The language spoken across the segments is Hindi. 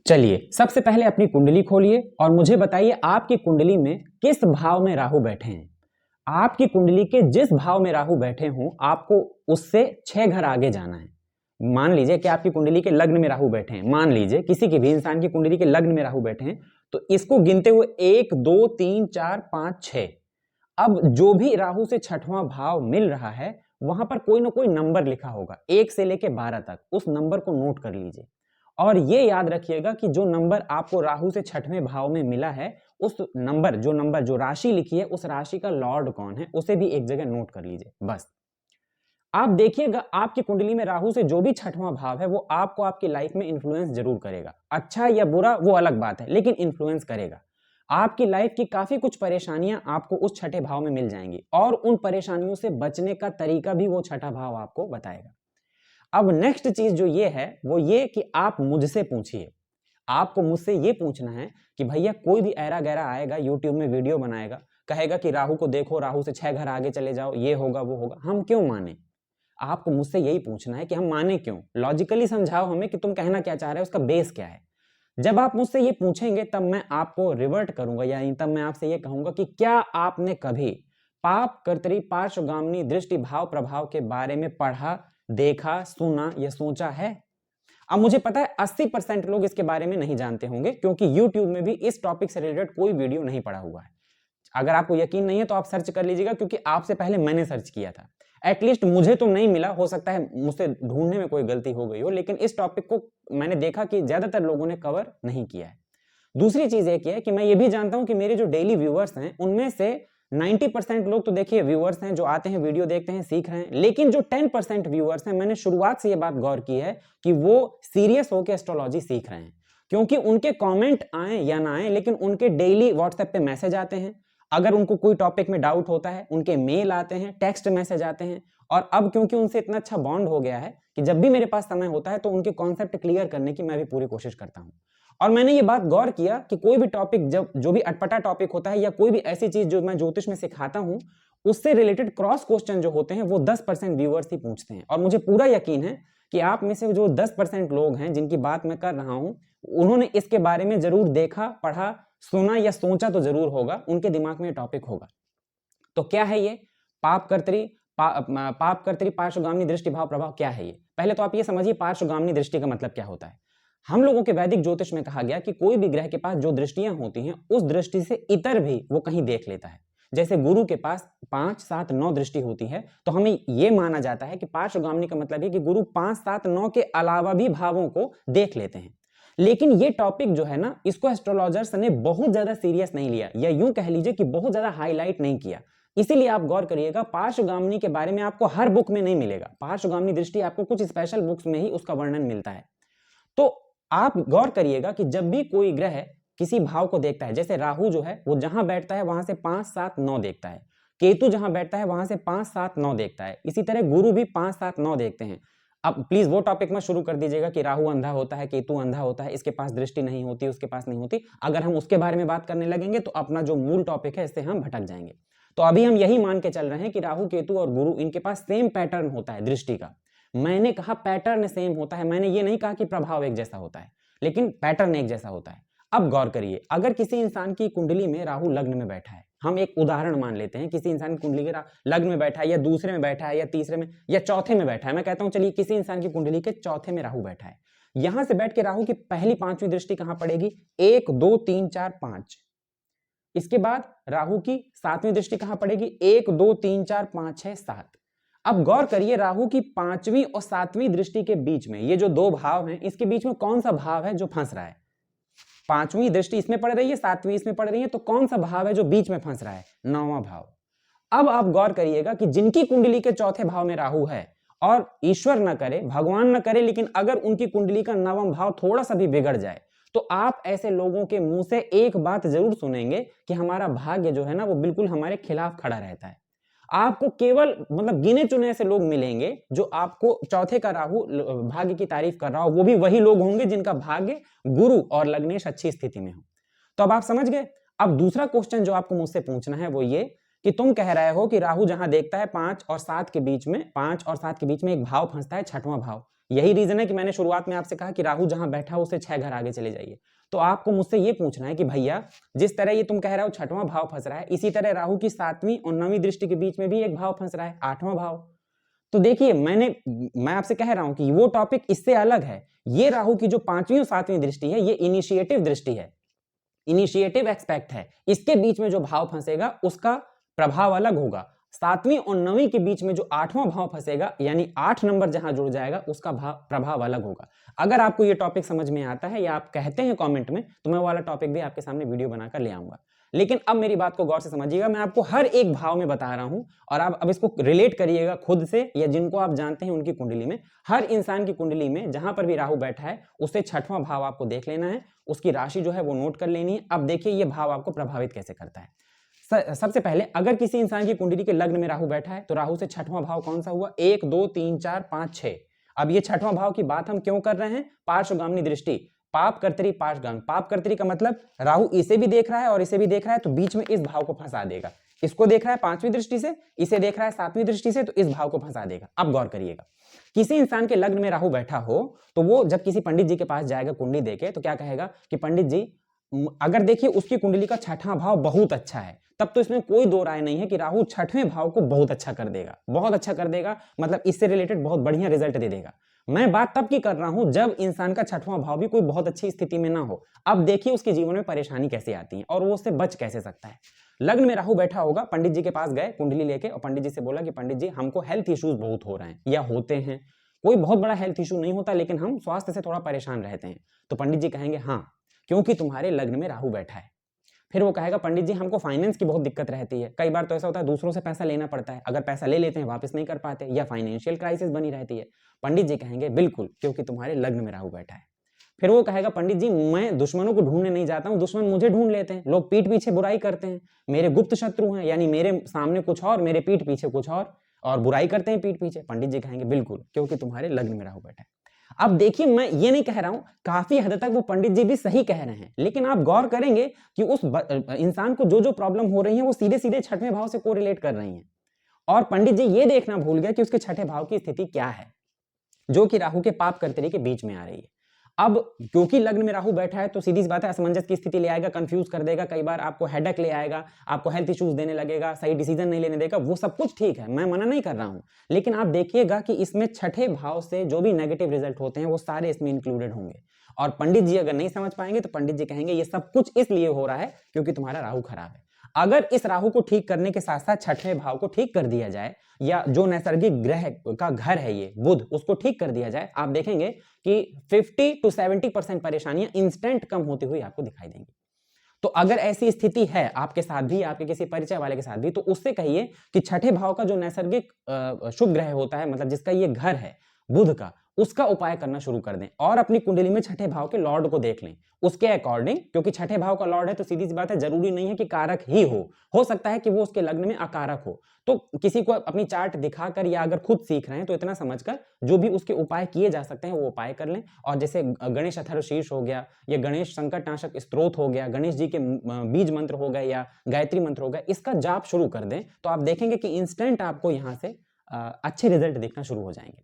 चलिए सबसे पहले अपनी कुंडली खोलिए और मुझे बताइए आपकी कुंडली में किस भाव में राहु बैठे हैं। आपकी कुंडली के जिस भाव में राहु बैठे हों आपको उससे 6 घर आगे जाना है। मान लीजिए कि आपकी कुंडली के लग्न में राहु बैठे हैं, मान लीजिए किसी की भी इंसान की कुंडली के लग्न में राहु बैठे हैं, तो इसको गिनते हुए 1 2 3 4 5 6। अब जो भी राहु से छठवां भाव मिल रहा है वहां पर कोई ना कोई नंबर लिखा होगा 1 से लेके 12 तक, उस नंबर को नोट कर लीजिए और ये याद रखिएगा कि जो नंबर आपको राहु से छठवें भाव में मिला है उस नंबर जो राशि लिखी है उस राशि का लॉर्ड कौन है उसे भी एक जगह नोट कर लीजिए। बस आप देखिएगा आपकी कुंडली में राहु से जो भी छठवां भाव है वो आपको आपकी लाइफ में इन्फ्लुएंस जरूर करेगा, अच्छा या बुरा वो अलग बात है, लेकिन इन्फ्लुएंस करेगा। आपकी लाइफ की काफी कुछ परेशानियां आपको उस छठे भाव में मिल जाएंगी और उन परेशानियों से बचने का तरीका भी वो छठा भाव आपको बताएगा। अब नेक्स्ट चीज जो ये है वो ये कि आप मुझसे पूछिए। आपको मुझसे ये पूछना है कि भैया कोई भी ऐरा गैरा आएगा यूट्यूब में वीडियो बनाएगा, कहेगा कि राहु को देखो, राहु से 6 घर आगे चले जाओ, ये होगा वो होगा, हम क्यों माने? आपको मुझसे यही पूछना है कि हम माने क्यों। लॉजिकली समझाओ हमें कि तुम कहना क्या चाह रहे हो, उसका बेस क्या है। जब आप मुझसे ये पूछेंगे तब मैं आपको रिवर्ट करूंगा, यानी तब मैं आपसे ये कहूंगा कि क्या आपने कभी पाप कर्तरी पार्श्वगामिनी दृष्टि भाव प्रभाव के बारे में पढ़ा, देखा, सुना या सोचा है? अब मुझे पता है 80% लोग इसके बारे में नहीं जानते होंगे क्योंकि YouTube में भी इस टॉपिक से रिलेटेड कोई वीडियो नहीं पड़ा हुआ है। अगर आपको यकीन नहीं है तो आप सर्च कर लीजिएगा क्योंकि आपसे पहले मैंने सर्च किया था। एटलीस्ट मुझे तो नहीं मिला, हो सकता है मुझसे ढूंढने में कोई गलती हो गई हो, लेकिन इस टॉपिक को मैंने देखा कि ज्यादातर लोगों ने कवर नहीं किया है। दूसरी चीज एक है कि मैं ये भी जानता हूं कि मेरे जो डेली व्यूअर्स हैं उनमें से 90% लोग तो देखिए व्यूअर्स हैं जो आते हैं, वीडियो देखते हैं, सीख रहे हैं, लेकिन जो 10% व्यूअर्स हैं मैंने शुरुआत से ये बात गौर की है कि वो सीरियस होकर एस्ट्रोलॉजी सीख रहे हैं। क्योंकि उनके कमेंट आए या ना आए लेकिन उनके डेली व्हाट्सएप पे मैसेज आते हैं, अगर उनको कोई टॉपिक में डाउट होता है उनके मेल आते हैं, टेक्स्ट मैसेज आते हैं, और अब क्योंकि उनसे इतना अच्छा बॉन्ड हो गया है कि जब भी मेरे पास समय होता है तो उनके कॉन्सेप्ट क्लियर करने की मैं भी पूरी कोशिश करता हूं। और मैंने ये बात गौर किया कि कोई भी टॉपिक जब जो भी अटपटा टॉपिक होता है या कोई भी ऐसी चीज जो मैं ज्योतिष में सिखाता हूं उससे रिलेटेड क्रॉस क्वेश्चन जो होते हैं वो 10% व्यूअर्स ही पूछते हैं। और मुझे पूरा यकीन है कि आप में से जो 10% लोग हैं जिनकी बात मैं कर रहा हूं उन्होंने इसके बारे में जरूर देखा, पढ़ा, सुना या सोचा तो जरूर होगा, उनके दिमाग में ये टॉपिक होगा। तो क्या है ये पाप कर्तरी पाप कर्तरी पार्श्वगामिनी दृष्टि भाव प्रभाव? क्या है ये? पहले तो आप ये समझिए पार्श्वगामिनी दृष्टि का मतलब क्या होता है। हम लोगों के वैदिक ज्योतिष में कहा गया कि कोई भी ग्रह के पास जो दृष्टियां होती हैं उस दृष्टि से इतर भी वो कहीं देख लेता है। जैसे गुरु के पास 5 7 9 दृष्टि होती है तो हमें यह माना जाता है कि पार्श्वगामिनी का मतलब है कि गुरु 5 7 9 के अलावा भी भावों को देख लेते हैं। लेकिन ये टॉपिक जो है ना इसको एस्ट्रोलॉजर्स ने बहुत ज्यादा सीरियस नहीं लिया, या यूं कह लीजिए कि बहुत ज्यादा हाईलाइट नहीं किया। इसीलिए आप गौर करिएगा पार्श्वगामिनी के बारे में आपको हर बुक में नहीं मिलेगा। पार्श्वगामिनी दृष्टि आपको कुछ स्पेशल बुक्स में ही उसका वर्णन मिलता है। तो आप गौर करिएगा कि जब भी कोई ग्रह किसी भाव को देखता है, जैसे राहु जो है वो जहां बैठता है वहां से 5 7 9 देखता है, केतु जहां बैठता है वहां से 5 7 9 देखता है, इसी तरह गुरु भी 5 7 9 देखते हैं। अब प्लीज वो टॉपिक मत शुरू कर दीजिएगा कि राहु अंधा होता है, केतु अंधा होता है, इसके पास दृष्टि नहीं होती, उसके पास नहीं होती। अगर हम उसके बारे में बात करने लगेंगे तो अपना जो मूल टॉपिक है इससे हम भटक जाएंगे। तो अभी हम यही मान के चल रहे हैं कि राहु केतु और गुरु इनके पास सेम पैटर्न होता है दृष्टि का। मैंने कहा पैटर्न सेम होता है, मैंने ये नहीं कहा कि प्रभाव एक जैसा होता है, लेकिन पैटर्न एक जैसा होता है। अब गौर करिए, अगर किसी इंसान की कुंडली में राहु लग्न में बैठा है, हम एक उदाहरण मान लेते हैं, किसी इंसान की कुंडली के लग्न में बैठा है या दूसरे में बैठा है या तीसरे में या चौथे में बैठा है, मैं कहता हूं चलिए किसी इंसान की कुंडली के चौथे में राहु बैठा है, यहां से बैठ के राहु की पहली 5वीं दृष्टि कहां पड़ेगी? 1 2 3 4 5। इसके बाद राहु की 7वीं दृष्टि कहां पड़ेगी? 1 2 3 4 5 6 7। अब गौर करिए राहु की 5वीं और 7वीं दृष्टि के बीच में ये जो दो भाव हैं इसके बीच में कौन सा भाव है जो फंस रहा है? 5वीं दृष्टि इसमें पड़ रही है, 7वीं इसमें पड़ रही है, तो कौन सा भाव है जो बीच में फंस रहा है? 9वां भाव। अब आप गौर करिएगा कि जिनकी कुंडली के चौथे भाव में राहु है, और ईश्वर न करे, भगवान न करे, लेकिन अगर उनकी कुंडली का 9वां भाव थोड़ा सा भी बिगड़ जाए तो आप ऐसे लोगों के मुंह से एक बात जरूर सुनेंगे कि हमारा भाग्य जो है ना वो बिल्कुल हमारे खिलाफ खड़ा रहता है। आपको केवल मतलब गिने चुने ऐसे लोग मिलेंगे जो आपको चौथे का राहु भाग्य की तारीफ कर रहा हो, वो भी वही लोग होंगे जिनका भाग्य गुरु और लग्नेश अच्छी स्थिति में हो। तो अब आप समझ गए। अब दूसरा क्वेश्चन जो आपको मुझसे पूछना है वो ये कि तुम कह रहे हो कि राहु जहां देखता है 5 और 7 के बीच में, 5 और 7 के बीच में एक भाव फंसता है, छठवां भाव, यही रीजन है कि मैंने शुरुआत में आपसे कहा कि राहु जहां बैठा हो उससे 6 घर आगे चले जाइए। तो आपको मुझसे ये पूछना है कि भैया जिस तरह ये तुम कह रहे हो छठवां भाव फंस रहा है, इसी तरह राहु की 7वीं और 9वीं दृष्टि के बीच में भी एक भाव फंस रहा है, 8वां भाव। तो देखिए मैं आपसे कह रहा हूं कि वो टॉपिक इससे अलग है। ये राहु की जो 5वीं और 7वीं दृष्टि है ये इनिशिएटिव दृष्टि है, इनिशिएटिव एक्सपेक्ट है। इसके बीच में जो भाव फंसेगा उसका प्रभाव अलग होगा। 7वीं और 9वीं के बीच में जो 8वां भाव फंसेगा यानी 8 नंबर जहां जुड़ जाएगा उसका प्रभाव अलग होगा। अगर आपको ये टॉपिक समझ में आता है या आप कहते हैं कमेंट में तो मैं वाला टॉपिक भी आपके सामने वीडियो बनाकर ले आऊंगा। लेकिन अब मेरी बात को गौर से समझिएगा, मैं आपको हर एक भाव में बता रहा हूं और आप अब इसको रिलेट करिएगा खुद से या जिनको आप जानते हैं उनकी कुंडली में। हर इंसान की कुंडली में जहां पर भी राहु बैठा है उससे 6वां भाव आपको देख लेना है, उसकी राशि जो है वो नोट कर लेनी है। अब देखिए ये भाव आपको प्रभावित कैसे करता है। सबसे पहले अगर किसी इंसान की कुंडली के लग्न में राहु बैठा है तो राहु से 6वां भाव कौन सा हुआ? 1 2 3 4 5 6। अब ये 6वां भाव की बात हम क्यों कर रहे हैं? पार्श्वगामिनी दृष्टि, पाप कर्तरी पार्श्वगामी। पाप कर्तरी का मतलब राहु इसे भी देख रहा है और इसे भी देख रहा है, तो बीच में इस भाव को फंसा देगा। इसको देख रहा है 5वीं दृष्टि से, इसे देख रहा है 7वीं दृष्टि से, तो इस भाव को फंसा देगा। अब गौर करिएगा, किसी इंसान के लग्न में राहु बैठा हो तो वो जब किसी पंडित जी के पास जाएगा कुंडली देके तो क्या कहेगा कि पंडित जी अगर देखिए उसकी कुंडली का 6वां भाव बहुत अच्छा है तब तो इसमें कोई दो राय नहीं है कि राहु 6वें भाव को बहुत अच्छा कर देगा, बहुत अच्छा कर देगा, मतलब इससे रिलेटेड बहुत बढ़िया रिजल्ट दे देगा। मैं बात तब की कर रहा हूं जब इंसान का 6वां भाव भी कोई बहुत अच्छी स्थिति में ना हो। अब देखिए उसके जीवन में परेशानी कैसे आती है और वो उससे बच कैसे सकता है। लग्न में राहु बैठा होगा, पंडित जी के पास गए कुंडली लेके और पंडित जी से बोला कि पंडित जी हमको हेल्थ इश्यूज बहुत हो रहे हैं या होते हैं। कोई बहुत बड़ा हेल्थ इशू नहीं होता लेकिन हम स्वास्थ्य से थोड़ा परेशान रहते हैं। तो पंडित जी कहेंगे हाँ क्योंकि तुम्हारे लग्न में राहु बैठा है। फिर वो कहेगा पंडित जी हमको फाइनेंस की बहुत दिक्कत रहती है, कई बार तो ऐसा होता है दूसरों से पैसा लेना पड़ता है, अगर पैसा ले लेते हैं वापस नहीं कर पाते या फाइनेंशियल क्राइसिस बनी रहती है। पंडित जी कहेंगे बिल्कुल क्योंकि तुम्हारे लग्न में राहु बैठा है। फिर वो कहेगा पंडित जी मैं दुश्मनों को ढूंढने नहीं जाता हूँ, दुश्मन मुझे ढूंढ लेते हैं, लोग पीठ पीछे बुराई करते हैं, मेरे गुप्त शत्रु हैं, यानी मेरे सामने कुछ और मेरे पीठ पीछे कुछ और बुराई करते हैं पीठ पीछे। पंडित जी कहेंगे बिल्कुल क्योंकि तुम्हारे लग्न में राहु बैठा है। अब देखिए मैं ये नहीं कह रहा हूं, काफी हद तक वो पंडित जी भी सही कह रहे हैं, लेकिन आप गौर करेंगे कि उस इंसान को जो जो प्रॉब्लम हो रही है वो सीधे सीधे 6वें भाव से कोरिलेट कर रही हैं। और पंडित जी ये देखना भूल गए कि उसके 6ठे भाव की स्थिति क्या है जो कि राहु के पाप कर्तरी के बीच में आ रही है। अब क्योंकि लग्न में राहु बैठा है तो सीधी सी बात है असमंजस की स्थिति ले आएगा, कंफ्यूज कर देगा, कई बार आपको हेडेक ले आएगा, आपको हेल्थ इश्यूज देने लगेगा, सही डिसीजन नहीं लेने देगा। वो सब कुछ ठीक है, मैं मना नहीं कर रहा हूं, लेकिन आप देखिएगा कि इसमें 6ठे भाव से जो भी नेगेटिव रिजल्ट होते हैं वो सारे इसमें इंक्लूडेड होंगे। और पंडित जी अगर नहीं समझ पाएंगे तो पंडित जी कहेंगे ये सब कुछ इसलिए हो रहा है क्योंकि तुम्हारा राहु खराब है। अगर इस राहु को ठीक करने के साथ साथ 6ठे भाव को ठीक कर दिया जाए या जो नैसर्गिक ग्रह का घर है ये बुध, उसको ठीक कर दिया जाए, आप देखेंगे कि 50 to 70% परेशानियां इंस्टेंट कम होती हुई आपको दिखाई देंगी। तो अगर ऐसी स्थिति है आपके साथ भी, आपके किसी परिचय वाले के साथ भी, तो उससे कहिए कि 6ठे भाव का जो नैसर्गिक शुभ ग्रह होता है, मतलब जिसका ये घर है बुध का, उसका उपाय करना शुरू कर दें और अपनी कुंडली में 6ठे भाव के लॉर्ड को देख लें उसके अकॉर्डिंग। क्योंकि 6ठे भाव का लॉर्ड है तो सीधी सी बात है जरूरी नहीं है कि कारक ही हो सकता है कि वो उसके लग्न में अकारक हो। तो किसी को अपनी चार्ट दिखाकर या अगर खुद सीख रहे हैं तो इतना समझकर जो भी उसके उपाय किए जा सकते हैं वो उपाय कर लें। और जैसे गणेश अथर्वशीर्ष हो गया या गणेश संकटनाशक स्तोत्र हो गया, गणेश जी के बीज मंत्र हो गए या गायत्री मंत्र हो गया, इसका जाप शुरू कर दें तो आप देखेंगे कि इंस्टेंट आपको यहाँ से अच्छे रिजल्ट दिखना शुरू हो जाएंगे।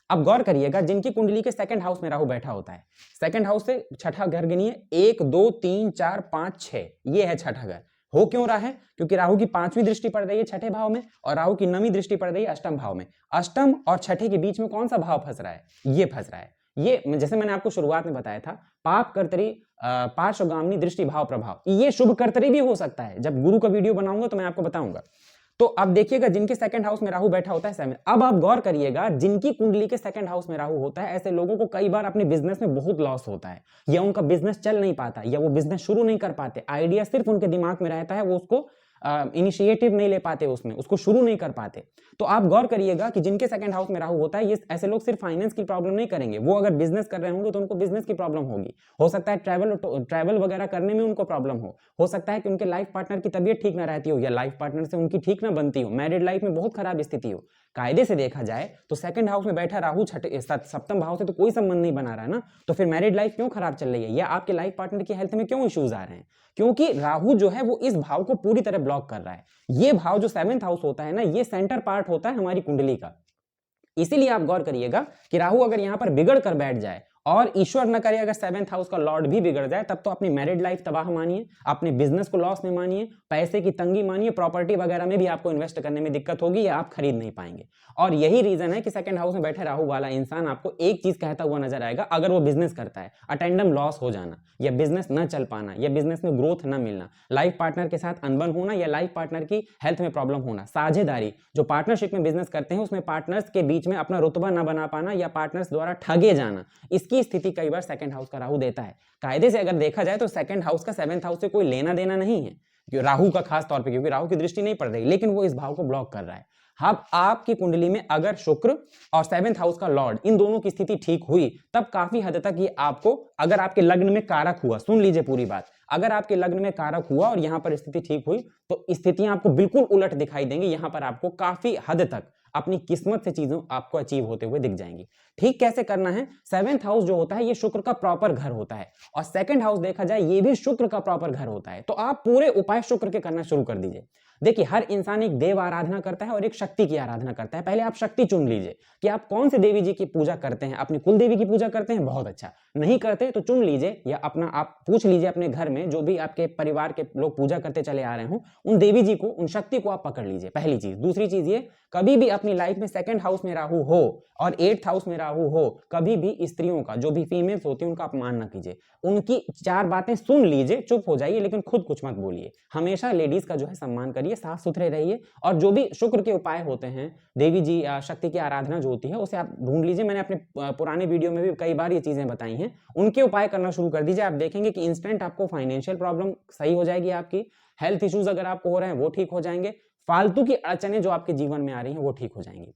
अब गौर करिएगा जिनकी कुंडली के 2nd हाउस में राहु बैठा होता है, 2nd हाउस से 6ठा घर गिनिए, 1 2 3 4 5 6, ये है 6ठा घर। हो क्यों रहा है? क्योंकि राहु की 5वीं दृष्टि पड़ रही है 6ठे भाव में और राहु की 9वीं दृष्टि पड़ रही है 8म भाव में। 8म और 6ठे के बीच में कौन सा भाव फंस रहा है? ये फंस रहा है। ये जैसे मैंने आपको शुरुआत में बताया था, पाप कर्तरी पार्श्वगामिनी दृष्टि भाव प्रभाव, ये शुभ कर्तरी भी हो सकता है। जब गुरु का वीडियो बनाऊंगा तो मैं आपको बताऊंगा। तो अब देखिएगा जिनके 2nd हाउस में राहु बैठा होता है 7। अब आप गौर करिएगा जिनकी कुंडली के 2nd हाउस में राहु होता है, ऐसे लोगों को कई बार अपने बिजनेस में बहुत लॉस होता है या उनका बिजनेस चल नहीं पाता या वो बिजनेस शुरू नहीं कर पाते, आइडिया सिर्फ उनके दिमाग में रहता है, वो उसको इनिशिएटिव नहीं ले पाते, उसको शुरू नहीं कर पाते। तो आप गौर करिएगा कि जिनके 2nd हाउस में राहु होता है, ये ऐसे लोग सिर्फ फाइनेंस की प्रॉब्लम नहीं करेंगे, वो अगर बिजनेस कर रहे होंगे तो उनको बिजनेस की प्रॉब्लम होगी, हो सकता है ट्रैवल वगैरह करने में उनको प्रॉब्लम हो सकता है कि उनके लाइफ पार्टनर की तबीयत ठीक ना रहती हो या लाइफ पार्टनर से उनकी ठीक ना बनती हो, मैरिड लाइफ में बहुत खराब स्थिति हो। कायदे से देखा जाए तो 2nd हाउस में बैठा राहु 7म भाव से तो कोई संबंध नहीं बना रहा ना, तो फिर मैरिड लाइफ क्यों खराब चल रही है या आपके लाइफ पार्टनर की हेल्थ में क्यों इश्यूज आ रहे हैं? क्योंकि राहु जो है वो इस भाव को पूरी तरह ब्लॉक कर रहा है। ये भाव जो 7th हाउस होता है ना, ये सेंटर पार्ट होता है हमारी कुंडली का। इसीलिए आप गौर करिएगा कि राहु अगर यहां पर बिगड़ कर बैठ जाए और ईश्वर न करे अगर 7th हाउस का लॉर्ड भी बिगड़ जाए, तब तो अपनी मैरिड लाइफ तबाह मानिए, अपने बिजनेस को लॉस में मानिए, पैसे की तंगी मानिए, प्रॉपर्टी वगैरह में भी आपको इन्वेस्ट करने में दिक्कत होगी या आप खरीद नहीं पाएंगे। और यही रीजन है कि 2nd हाउस में बैठे राहु वाला इंसान आपको एक चीज कहता हुआ नजर आएगा, अगर वो बिजनेस करता है, अटेंडम लॉस हो जाना या बिजनेस न चल पाना या बिजनेस में ग्रोथ न मिलना, लाइफ पार्टनर के साथ अनबन होना या लाइफ पार्टनर की हेल्थ में प्रॉब्लम होना, साझेदारी, जो पार्टनरशिप में बिजनेस करते हैं उसमें पार्टनर्स के बीच में अपना रुतबा न बना पाना या पार्टनर्स द्वारा ठगे जाना, इसकी स्थिति कई बार 2nd हाउस का राहु देता है। कायदे से अगर देखा जाए तो 2nd हाउस का 7th हाउस से कोई लेना देना नहीं है, राहु का खास तौर पे, क्योंकि राहु की दृष्टि नहीं पड़ रही, लेकिन वो इस भाव को ब्लॉक कर रहा है। अब आपकी कुंडली में अगर शुक्र और 7th हाउस का लॉर्ड इन दोनों की स्थिति ठीक हुई, तब काफी हद तक ये आपको, अगर आपके लग्न में कारक हुआ, सुन लीजिए पूरी बात, अगर आपके लग्न में कारक हुआ और यहां पर स्थिति ठीक हुई तो स्थितियां आपको बिल्कुल उलट दिखाई देंगी। यहां पर आपको काफी हद तक अपनी किस्मत से चीजों आपको अचीव होते हुए दिख जाएंगी। ठीक कैसे करना है? 7th हाउस जो होता है ये शुक्र का प्रॉपर घर होता है और 2nd हाउस देखा जाए ये भी शुक्र का प्रॉपर घर होता है। तो आप पूरे उपाय शुक्र के करना शुरू कर दीजिए। देखिए, हर इंसान एक देव आराधना करता है और एक शक्ति की आराधना करता है। पहले आप शक्ति चुन लीजिए कि आप कौन से देवी जी की पूजा करते हैं। अपनी कुल देवी की पूजा करते हैं, बहुत अच्छा। नहीं करते तो चुन लीजिए या अपना आप पूछ लीजिए अपने घर में जो भी आपके परिवार के लोग पूजा करते चले आ रहे हो, उन देवी जी को, उन शक्ति को आप पकड़ लीजिए, पहली चीज। दूसरी चीज ये, कभी भी अपनी लाइफ में 2nd हाउस में राहु हो और 8th हाउस में राहु हो, कभी भी स्त्रियों का, जो भी फीमेल्स होती है उनका अपमान न कीजिए। उनकी 4 बातें सुन लीजिए, चुप हो जाइए, लेकिन खुद कुछ मत बोलिए। हमेशा लेडीज का जो है सम्मान करिए, साफ सुथरे रहिए और जो भी शुक्र के उपाय होते हैं, देवी जी शक्ति की आराधना जो होती है उसे आप ढूंढ लीजिए। मैंने अपने पुराने वीडियो में भी कई बार ये चीजें बताई हैं, उनके उपाय करना शुरू कर दीजिए। आप देखेंगे कि इंस्टेंट आपको फाइनेंशियल प्रॉब्लम सही हो जाएगी, आपकी हेल्थ इश्यूज अगर आपको हो रहे हैं वो ठीक हो जाएंगे, फालतू की अड़चने जो आपके जीवन में आ रही हैं वो ठीक हो जाएंगी।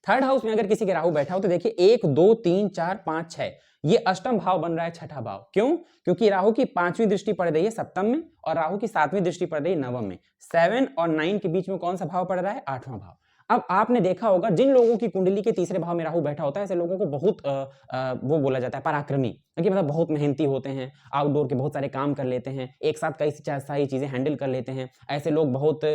3rd हाउस में अगर किसी के राहु बैठा हो तो देखिए 1 2 3 4 5 6 ये अष्टम भाव बन रहा है, छठा भाव। क्यों? क्योंकि राहु की 5वीं दृष्टि पड़ रही है सप्तम में और राहु की 7वीं दृष्टि पड़ रही है नवम में। 7 और 9 के बीच में कौन सा भाव पड़ रहा है? 8वां भाव। अब आपने देखा होगा जिन लोगों की कुंडली के तीसरे भाव में राहु बैठा होता है, ऐसे लोगों को बहुत वो बोला जाता है पराक्रमी, क्योंकि मतलब बहुत मेहनती होते हैं, आउटडोर के बहुत सारे काम कर लेते हैं, एक साथ कई सारी चीजें हैंडल कर लेते हैं। ऐसे लोग बहुत